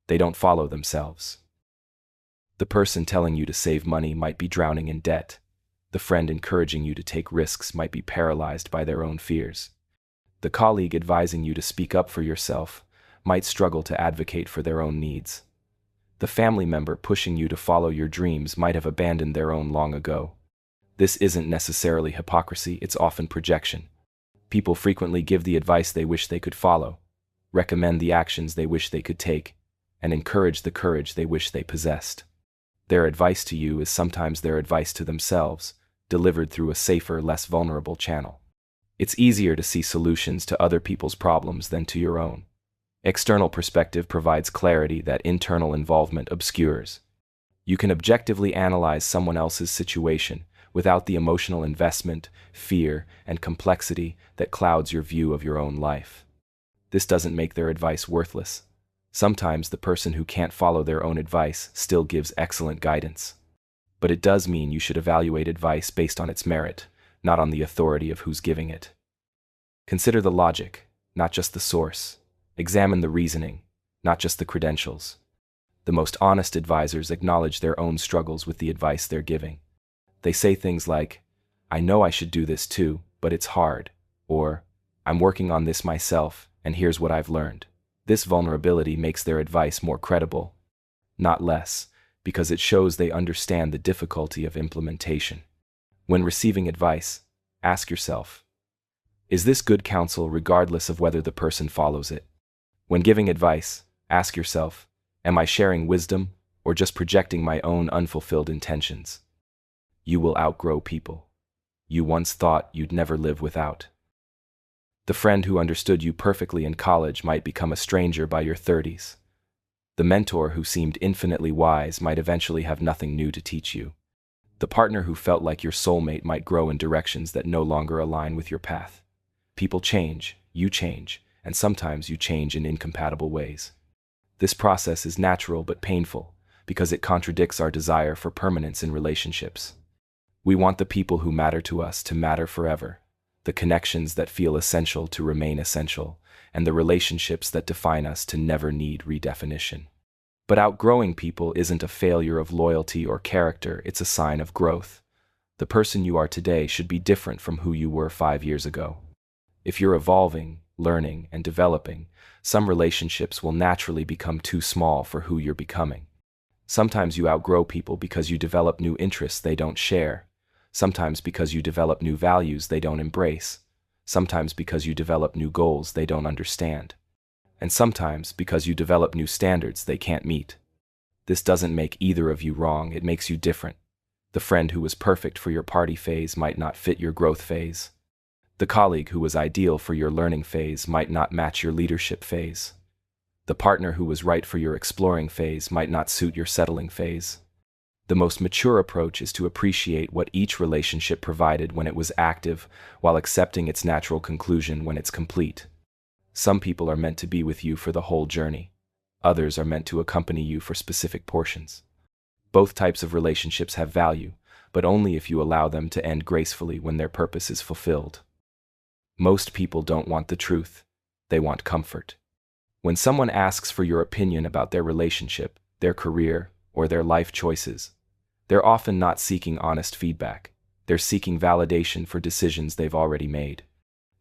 They don't follow themselves. The person telling you to save money might be drowning in debt. The friend encouraging you to take risks might be paralyzed by their own fears. The colleague advising you to speak up for yourself might struggle to advocate for their own needs. The family member pushing you to follow your dreams might have abandoned their own long ago. This isn't necessarily hypocrisy, it's often projection. People frequently give the advice they wish they could follow, recommend the actions they wish they could take, and encourage the courage they wish they possessed. Their advice to you is sometimes their advice to themselves, delivered through a safer, less vulnerable channel. It's easier to see solutions to other people's problems than to your own. External perspective provides clarity that internal involvement obscures. You can objectively analyze someone else's situation without the emotional investment, fear, and complexity that clouds your view of your own life. This doesn't make their advice worthless. Sometimes the person who can't follow their own advice still gives excellent guidance. But it does mean you should evaluate advice based on its merit, not on the authority of who's giving it. Consider the logic, not just the source. Examine the reasoning, not just the credentials. The most honest advisors acknowledge their own struggles with the advice they're giving. They say things like, "I know I should do this too, but it's hard," or "I'm working on this myself, and here's what I've learned." This vulnerability makes their advice more credible, not less, because it shows they understand the difficulty of implementation. When receiving advice, ask yourself, is this good counsel regardless of whether the person follows it? When giving advice, ask yourself, am I sharing wisdom or just projecting my own unfulfilled intentions? You will outgrow people you once thought you'd never live without. The friend who understood you perfectly in college might become a stranger by your 30s. The mentor who seemed infinitely wise might eventually have nothing new to teach you. The partner who felt like your soulmate might grow in directions that no longer align with your path. People change, and sometimes you change in incompatible ways. This process is natural but painful because it contradicts our desire for permanence in relationships. We want the people who matter to us to matter forever, the connections that feel essential to remain essential, and the relationships that define us to never need redefinition. But outgrowing people isn't a failure of loyalty or character, it's a sign of growth. The person you are today should be different from who you were 5 years ago. If you're evolving, learning, and developing, some relationships will naturally become too small for who you're becoming. Sometimes you outgrow people because you develop new interests they don't share. Sometimes because you develop new values they don't embrace. Sometimes because you develop new goals they don't understand. And sometimes because you develop new standards they can't meet. This doesn't make either of you wrong, it makes you different. The friend who was perfect for your party phase might not fit your growth phase. The colleague who was ideal for your learning phase might not match your leadership phase. The partner who was right for your exploring phase might not suit your settling phase. The most mature approach is to appreciate what each relationship provided when it was active, while accepting its natural conclusion when it's complete. Some people are meant to be with you for the whole journey. Others are meant to accompany you for specific portions. Both types of relationships have value, but only if you allow them to end gracefully when their purpose is fulfilled. Most people don't want the truth. They want comfort. When someone asks for your opinion about their relationship, their career, or their life choices, they're often not seeking honest feedback. They're seeking validation for decisions they've already made.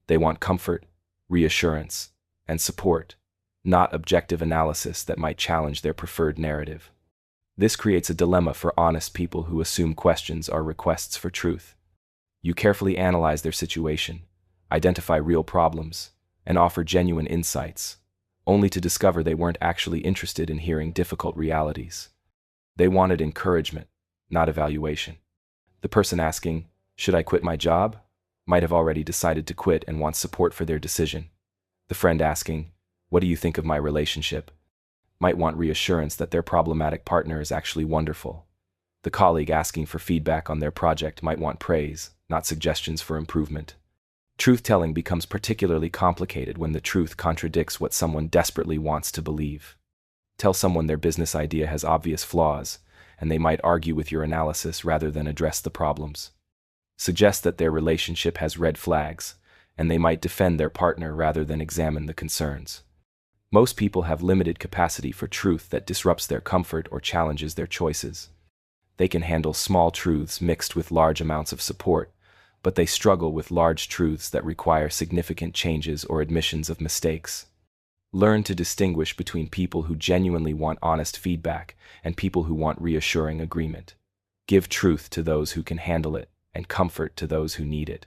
They want comfort, reassurance, and support, not objective analysis that might challenge their preferred narrative. This creates a dilemma for honest people who assume questions are requests for truth. You carefully analyze their situation, identify real problems, and offer genuine insights, only to discover they weren't actually interested in hearing difficult realities. They wanted encouragement, not evaluation. The person asking, "Should I quit my job?" might have already decided to quit and want support for their decision. The friend asking, "What do you think of my relationship?" might want reassurance that their problematic partner is actually wonderful. The colleague asking for feedback on their project might want praise, not suggestions for improvement. Truth-telling becomes particularly complicated when the truth contradicts what someone desperately wants to believe. Tell someone their business idea has obvious flaws, and they might argue with your analysis rather than address the problems. Suggest that their relationship has red flags, and they might defend their partner rather than examine the concerns. Most people have limited capacity for truth that disrupts their comfort or challenges their choices. They can handle small truths mixed with large amounts of support, but they struggle with large truths that require significant changes or admissions of mistakes. Learn to distinguish between people who genuinely want honest feedback and people who want reassuring agreement. Give truth to those who can handle it and comfort to those who need it.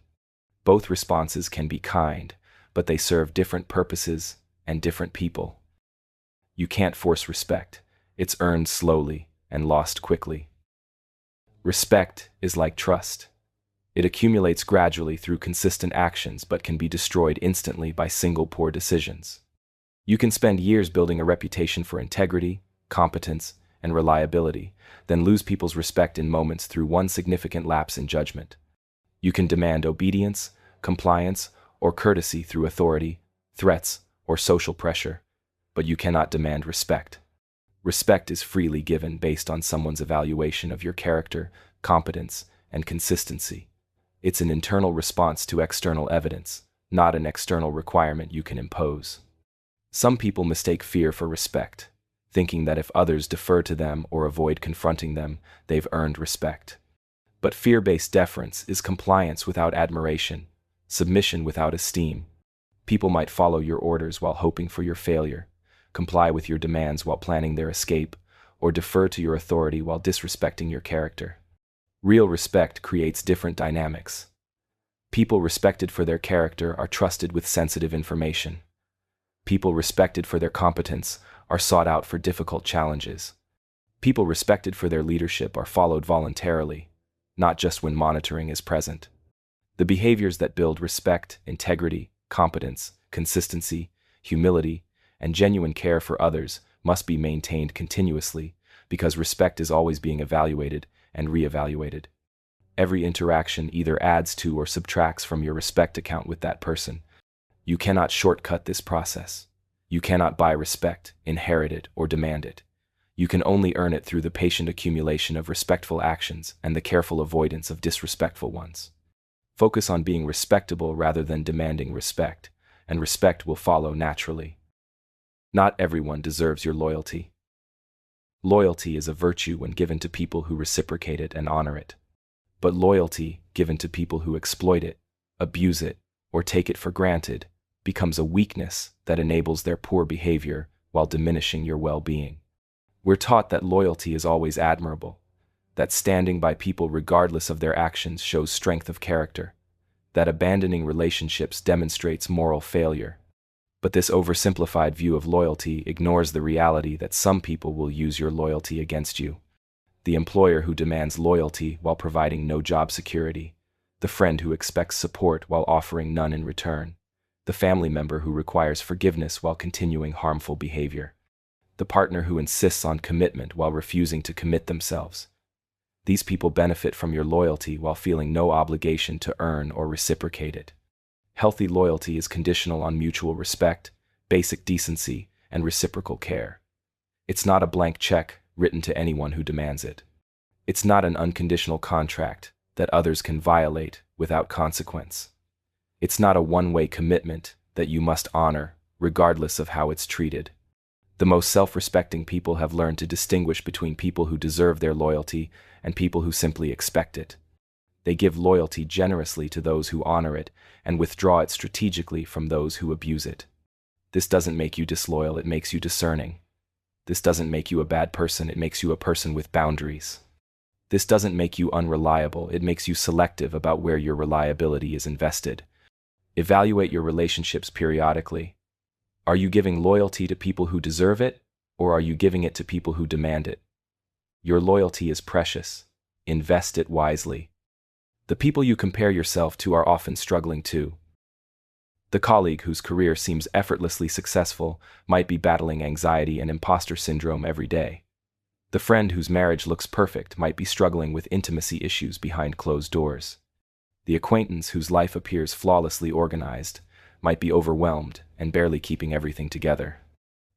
Both responses can be kind, but they serve different purposes and different people. You can't force respect. It's earned slowly and lost quickly. Respect is like trust. It accumulates gradually through consistent actions but can be destroyed instantly by single poor decisions. You can spend years building a reputation for integrity, competence, and reliability, then lose people's respect in moments through one significant lapse in judgment. You can demand obedience, compliance, or courtesy through authority, threats, or social pressure, but you cannot demand respect. Respect is freely given based on someone's evaluation of your character, competence, and consistency. It's an internal response to external evidence, not an external requirement you can impose. Some people mistake fear for respect, thinking that if others defer to them or avoid confronting them, they've earned respect. But fear-based deference is compliance without admiration, submission without esteem. People might follow your orders while hoping for your failure, comply with your demands while planning their escape, or defer to your authority while disrespecting your character. Real respect creates different dynamics. People respected for their character are trusted with sensitive information. People respected for their competence are sought out for difficult challenges. People respected for their leadership are followed voluntarily, not just when monitoring is present. The behaviors that build respect, integrity, competence, consistency, humility, and genuine care for others must be maintained continuously, because respect is always being evaluated and reevaluated. Every interaction either adds to or subtracts from your respect account with that person. You cannot shortcut this process. You cannot buy respect, inherit it, or demand it. You can only earn it through the patient accumulation of respectful actions and the careful avoidance of disrespectful ones. Focus on being respectable rather than demanding respect, and respect will follow naturally. Not everyone deserves your loyalty. Loyalty is a virtue when given to people who reciprocate it and honor it. But loyalty, given to people who exploit it, abuse it, or take it for granted, becomes a weakness that enables their poor behavior while diminishing your well-being. We're taught that loyalty is always admirable, that standing by people regardless of their actions shows strength of character, that abandoning relationships demonstrates moral failure. But this oversimplified view of loyalty ignores the reality that some people will use your loyalty against you. The employer who demands loyalty while providing no job security, the friend who expects support while offering none in return, the family member who requires forgiveness while continuing harmful behavior, the partner who insists on commitment while refusing to commit themselves. These people benefit from your loyalty while feeling no obligation to earn or reciprocate it. Healthy loyalty is conditional on mutual respect, basic decency, and reciprocal care. It's not a blank check written to anyone who demands it. It's not an unconditional contract that others can violate without consequence. It's not a one-way commitment that you must honor, regardless of how it's treated. The most self-respecting people have learned to distinguish between people who deserve their loyalty and people who simply expect it. They give loyalty generously to those who honor it and withdraw it strategically from those who abuse it. This doesn't make you disloyal, it makes you discerning. This doesn't make you a bad person, it makes you a person with boundaries. This doesn't make you unreliable, it makes you selective about where your reliability is invested. Evaluate your relationships periodically. Are you giving loyalty to people who deserve it, or are you giving it to people who demand it? Your loyalty is precious. Invest it wisely. The people you compare yourself to are often struggling too. The colleague whose career seems effortlessly successful might be battling anxiety and imposter syndrome every day. The friend whose marriage looks perfect might be struggling with intimacy issues behind closed doors. The acquaintance whose life appears flawlessly organized might be overwhelmed and barely keeping everything together.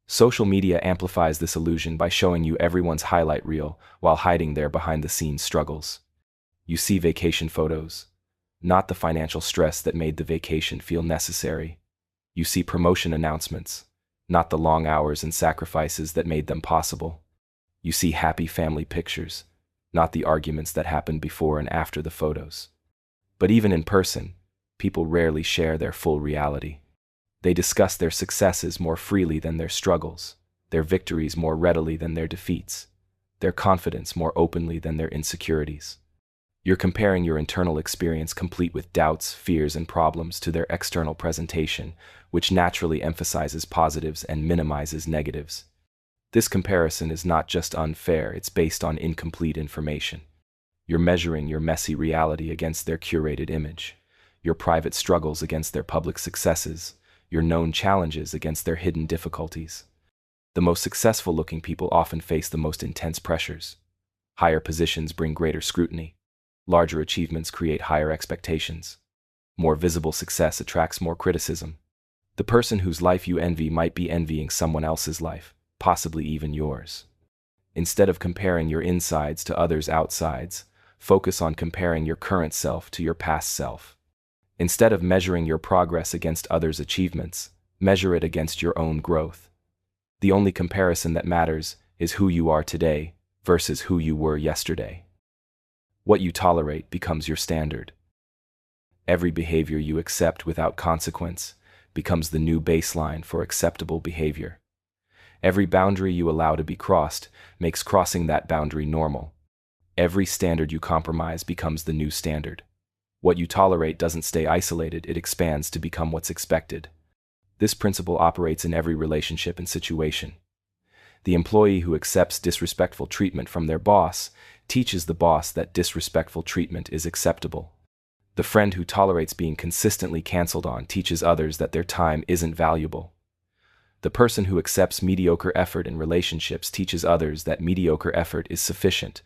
Social media amplifies this illusion by showing you everyone's highlight reel while hiding their behind-the-scenes struggles. You see vacation photos, not the financial stress that made the vacation feel necessary. You see promotion announcements, not the long hours and sacrifices that made them possible. You see happy family pictures, not the arguments that happened before and after the photos. But even in person, people rarely share their full reality. They discuss their successes more freely than their struggles, their victories more readily than their defeats, their confidence more openly than their insecurities. You're comparing your internal experience complete with doubts, fears, and problems to their external presentation, which naturally emphasizes positives and minimizes negatives. This comparison is not just unfair, it's based on incomplete information. You're measuring your messy reality against their curated image, your private struggles against their public successes, your known challenges against their hidden difficulties. The most successful-looking people often face the most intense pressures. Higher positions bring greater scrutiny. Larger achievements create higher expectations. More visible success attracts more criticism. The person whose life you envy might be envying someone else's life, possibly even yours. Instead of comparing your insides to others' outsides, focus on comparing your current self to your past self. Instead of measuring your progress against others' achievements, measure it against your own growth. The only comparison that matters is who you are today versus who you were yesterday. What you tolerate becomes your standard. Every behavior you accept without consequence becomes the new baseline for acceptable behavior. Every boundary you allow to be crossed makes crossing that boundary normal. Every standard you compromise becomes the new standard. What you tolerate doesn't stay isolated, it expands to become what's expected. This principle operates in every relationship and situation. The employee who accepts disrespectful treatment from their boss teaches the boss that disrespectful treatment is acceptable. The friend who tolerates being consistently canceled on teaches others that their time isn't valuable. The person who accepts mediocre effort in relationships teaches others that mediocre effort is sufficient.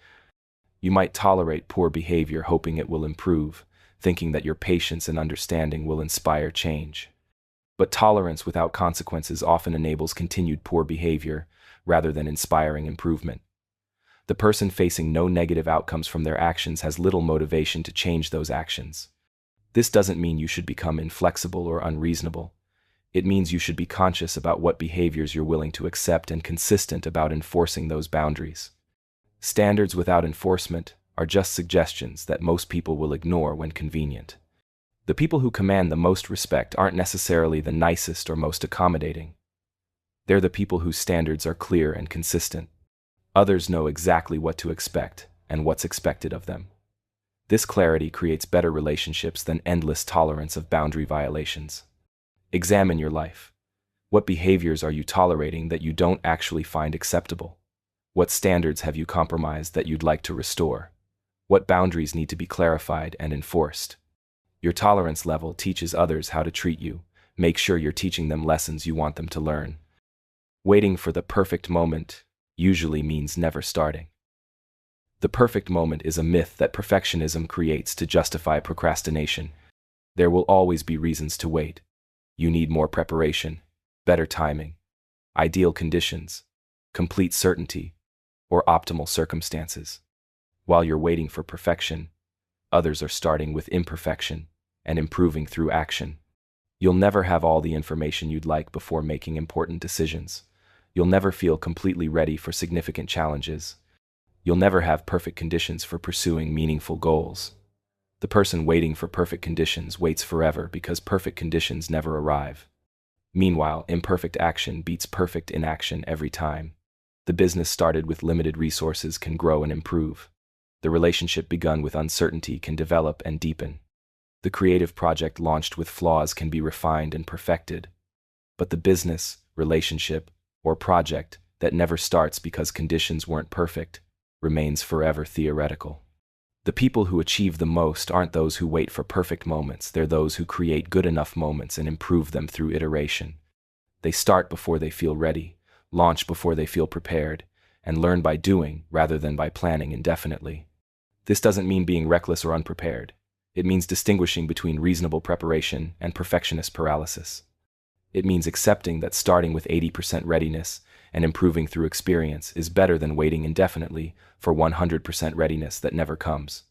You might tolerate poor behavior hoping it will improve, thinking that your patience and understanding will inspire change. But tolerance without consequences often enables continued poor behavior rather than inspiring improvement. The person facing no negative outcomes from their actions has little motivation to change those actions. This doesn't mean you should become inflexible or unreasonable. It means you should be conscious about what behaviors you're willing to accept and consistent about enforcing those boundaries. Standards without enforcement are just suggestions that most people will ignore when convenient. The people who command the most respect aren't necessarily the nicest or most accommodating. They're the people whose standards are clear and consistent. Others know exactly what to expect and what's expected of them. This clarity creates better relationships than endless tolerance of boundary violations. Examine your life. What behaviors are you tolerating that you don't actually find acceptable? What standards have you compromised that you'd like to restore? What boundaries need to be clarified and enforced? Your tolerance level teaches others how to treat you. Make sure you're teaching them lessons you want them to learn. Waiting for the perfect moment usually means never starting. The perfect moment is a myth that perfectionism creates to justify procrastination. There will always be reasons to wait. You need more preparation, better timing, ideal conditions, complete certainty, or optimal circumstances. While you're waiting for perfection, others are starting with imperfection and improving through action. You'll never have all the information you'd like before making important decisions. You'll never feel completely ready for significant challenges. You'll never have perfect conditions for pursuing meaningful goals. The person waiting for perfect conditions waits forever because perfect conditions never arrive. Meanwhile, imperfect action beats perfect inaction every time. The business started with limited resources can grow and improve. The relationship begun with uncertainty can develop and deepen. The creative project launched with flaws can be refined and perfected. But the business, relationship, or project that never starts because conditions weren't perfect remains forever theoretical. The people who achieve the most aren't those who wait for perfect moments, they're those who create good enough moments and improve them through iteration. They start before they feel ready, launch before they feel prepared, and learn by doing rather than by planning indefinitely. This doesn't mean being reckless or unprepared. It means distinguishing between reasonable preparation and perfectionist paralysis. It means accepting that starting with 80% readiness and improving through experience is better than waiting indefinitely for 100% readiness that never comes.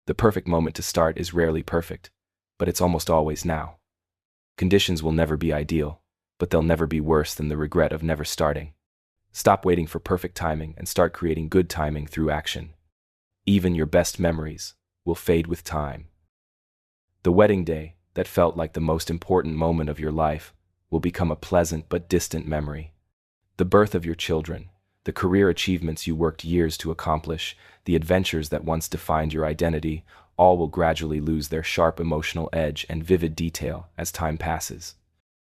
The perfect moment to start is rarely perfect, but it's almost always now. Conditions will never be ideal, but they'll never be worse than the regret of never starting. Stop waiting for perfect timing and start creating good timing through action. Even your best memories will fade with time. The wedding day that felt like the most important moment of your life will become a pleasant but distant memory. The birth of your children, the career achievements you worked years to accomplish, the adventures that once defined your identity, all will gradually lose their sharp emotional edge and vivid detail as time passes.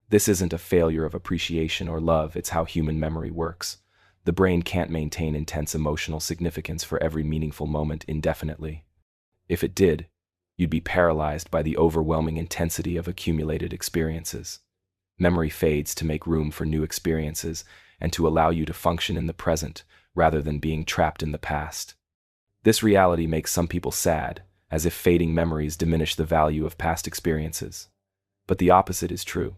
This isn't a failure of appreciation or love, it's how human memory works. The brain can't maintain intense emotional significance for every meaningful moment indefinitely. If it did, you'd be paralyzed by the overwhelming intensity of accumulated experiences. Memory fades to make room for new experiences and to allow you to function in the present rather than being trapped in the past. This reality makes some people sad, as if fading memories diminish the value of past experiences. But the opposite is true.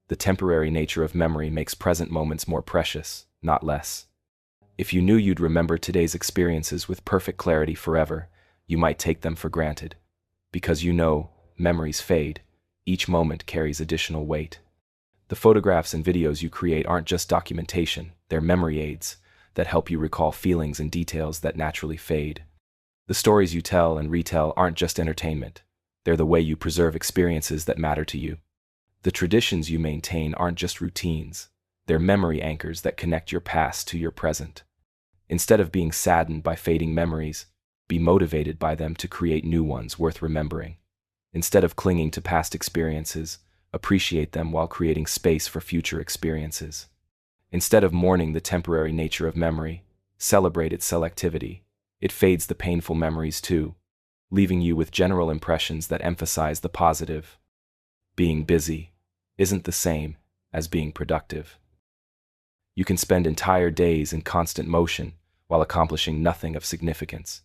The temporary nature of memory makes present moments more precious, not less. If you knew you'd remember today's experiences with perfect clarity forever, you might take them for granted. Because you know, memories fade, each moment carries additional weight. The photographs and videos you create aren't just documentation, they're memory aids that help you recall feelings and details that naturally fade. The stories you tell and retell aren't just entertainment, they're the way you preserve experiences that matter to you. The traditions you maintain aren't just routines, they're memory anchors that connect your past to your present. Instead of being saddened by fading memories, be motivated by them to create new ones worth remembering. Instead of clinging to past experiences, appreciate them while creating space for future experiences. Instead of mourning the temporary nature of memory, celebrate its selectivity. It fades the painful memories too, leaving you with general impressions that emphasize the positive. Being busy isn't the same as being productive. You can spend entire days in constant motion while accomplishing nothing of significance.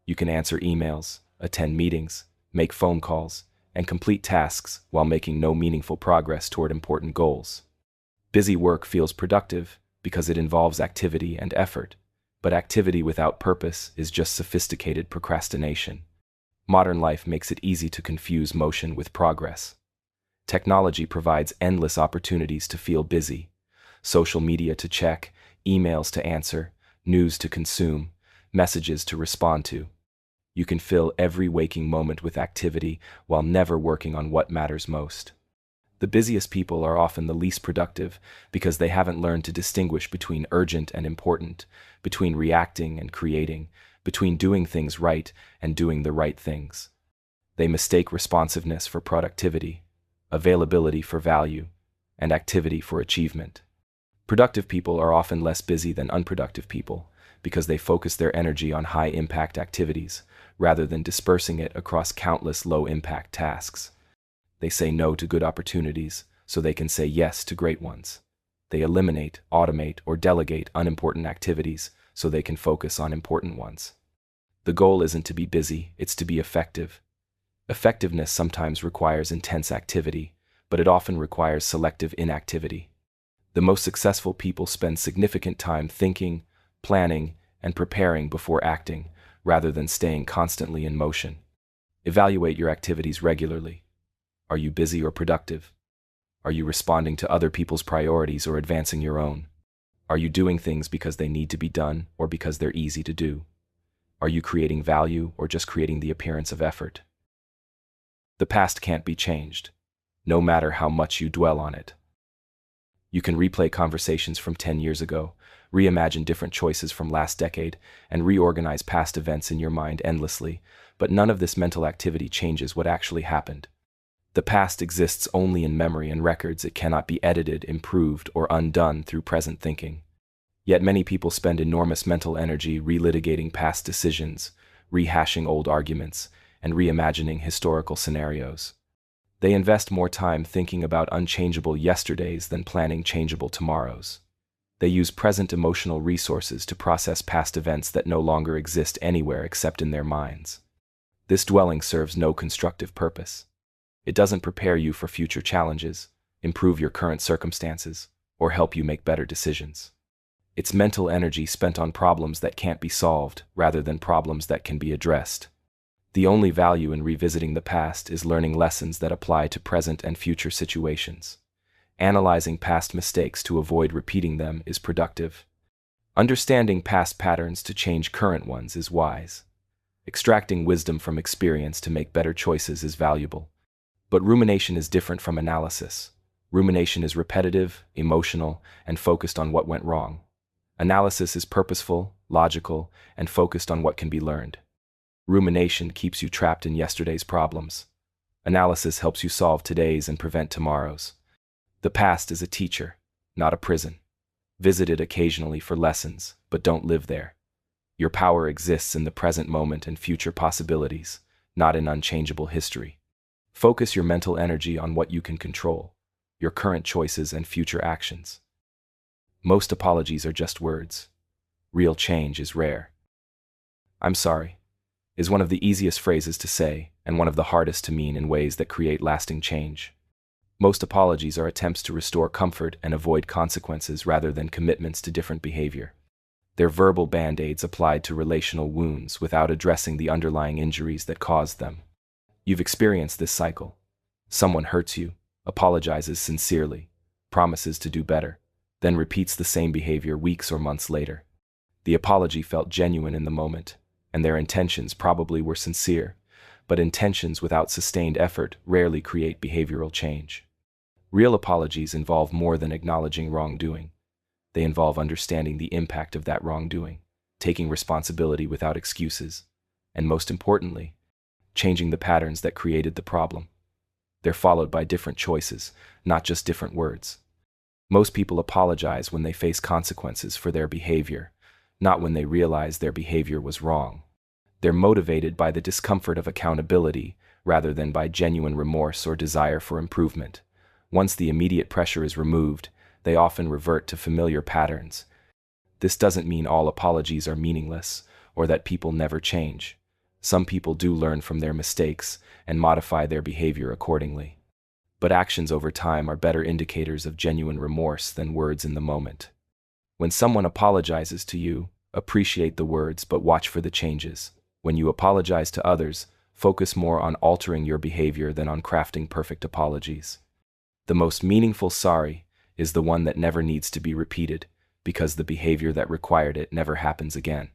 You can answer emails, attend meetings, make phone calls, and complete tasks while making no meaningful progress toward important goals. Busy work feels productive because it involves activity and effort, but activity without purpose is just sophisticated procrastination. Modern life makes it easy to confuse motion with progress. Technology provides endless opportunities to feel busy. Social media to check, emails to answer, news to consume, messages to respond to. You can fill every waking moment with activity while never working on what matters most. The busiest people are often the least productive because they haven't learned to distinguish between urgent and important, between reacting and creating, between doing things right and doing the right things. They mistake responsiveness for productivity, availability for value, and activity for achievement. Productive people are often less busy than unproductive people because they focus their energy on high-impact activities rather than dispersing it across countless low-impact tasks. They say no to good opportunities so they can say yes to great ones. They eliminate, automate, or delegate unimportant activities so they can focus on important ones. The goal isn't to be busy, it's to be effective. Effectiveness sometimes requires intense activity, but it often requires selective inactivity. The most successful people spend significant time thinking, planning, and preparing before acting, rather than staying constantly in motion. Evaluate your activities regularly. Are you busy or productive? Are you responding to other people's priorities or advancing your own? Are you doing things because they need to be done or because they're easy to do? Are you creating value or just creating the appearance of effort? The past can't be changed, no matter how much you dwell on it. You can replay conversations from 10 years ago, reimagine different choices from last decade, and reorganize past events in your mind endlessly, but none of this mental activity changes what actually happened. The past exists only in memory and records. It cannot be edited, improved, or undone through present thinking. Yet many people spend enormous mental energy relitigating past decisions, rehashing old arguments, and reimagining historical scenarios. They invest more time thinking about unchangeable yesterdays than planning changeable tomorrows. They use present emotional resources to process past events that no longer exist anywhere except in their minds. This dwelling serves no constructive purpose. It doesn't prepare you for future challenges, improve your current circumstances, or help you make better decisions. It's mental energy spent on problems that can't be solved rather than problems that can be addressed. The only value in revisiting the past is learning lessons that apply to present and future situations. Analyzing past mistakes to avoid repeating them is productive. Understanding past patterns to change current ones is wise. Extracting wisdom from experience to make better choices is valuable. But rumination is different from analysis. Rumination is repetitive, emotional, and focused on what went wrong. Analysis is purposeful, logical, and focused on what can be learned. Rumination keeps you trapped in yesterday's problems. Analysis helps you solve today's and prevent tomorrow's. The past is a teacher, not a prison. Visit it occasionally for lessons, but don't live there. Your power exists in the present moment and future possibilities, not in unchangeable history. Focus your mental energy on what you can control, your current choices and future actions. Most apologies are just words. Real change is rare. "I'm sorry" is one of the easiest phrases to say and one of the hardest to mean in ways that create lasting change. Most apologies are attempts to restore comfort and avoid consequences rather than commitments to different behavior. They're verbal band-aids applied to relational wounds without addressing the underlying injuries that caused them. You've experienced this cycle. Someone hurts you, apologizes sincerely, promises to do better, then repeats the same behavior weeks or months later. The apology felt genuine in the moment, and their intentions probably were sincere, but intentions without sustained effort rarely create behavioral change. Real apologies involve more than acknowledging wrongdoing. They involve understanding the impact of that wrongdoing, taking responsibility without excuses, and most importantly, changing the patterns that created the problem. They're followed by different choices, not just different words. Most people apologize when they face consequences for their behavior, not when they realize their behavior was wrong. They're motivated by the discomfort of accountability rather than by genuine remorse or desire for improvement. Once the immediate pressure is removed, they often revert to familiar patterns. This doesn't mean all apologies are meaningless or that people never change. Some people do learn from their mistakes and modify their behavior accordingly. But actions over time are better indicators of genuine remorse than words in the moment. When someone apologizes to you, appreciate the words but watch for the changes. When you apologize to others, focus more on altering your behavior than on crafting perfect apologies. The most meaningful sorry is the one that never needs to be repeated, because the behavior that required it never happens again.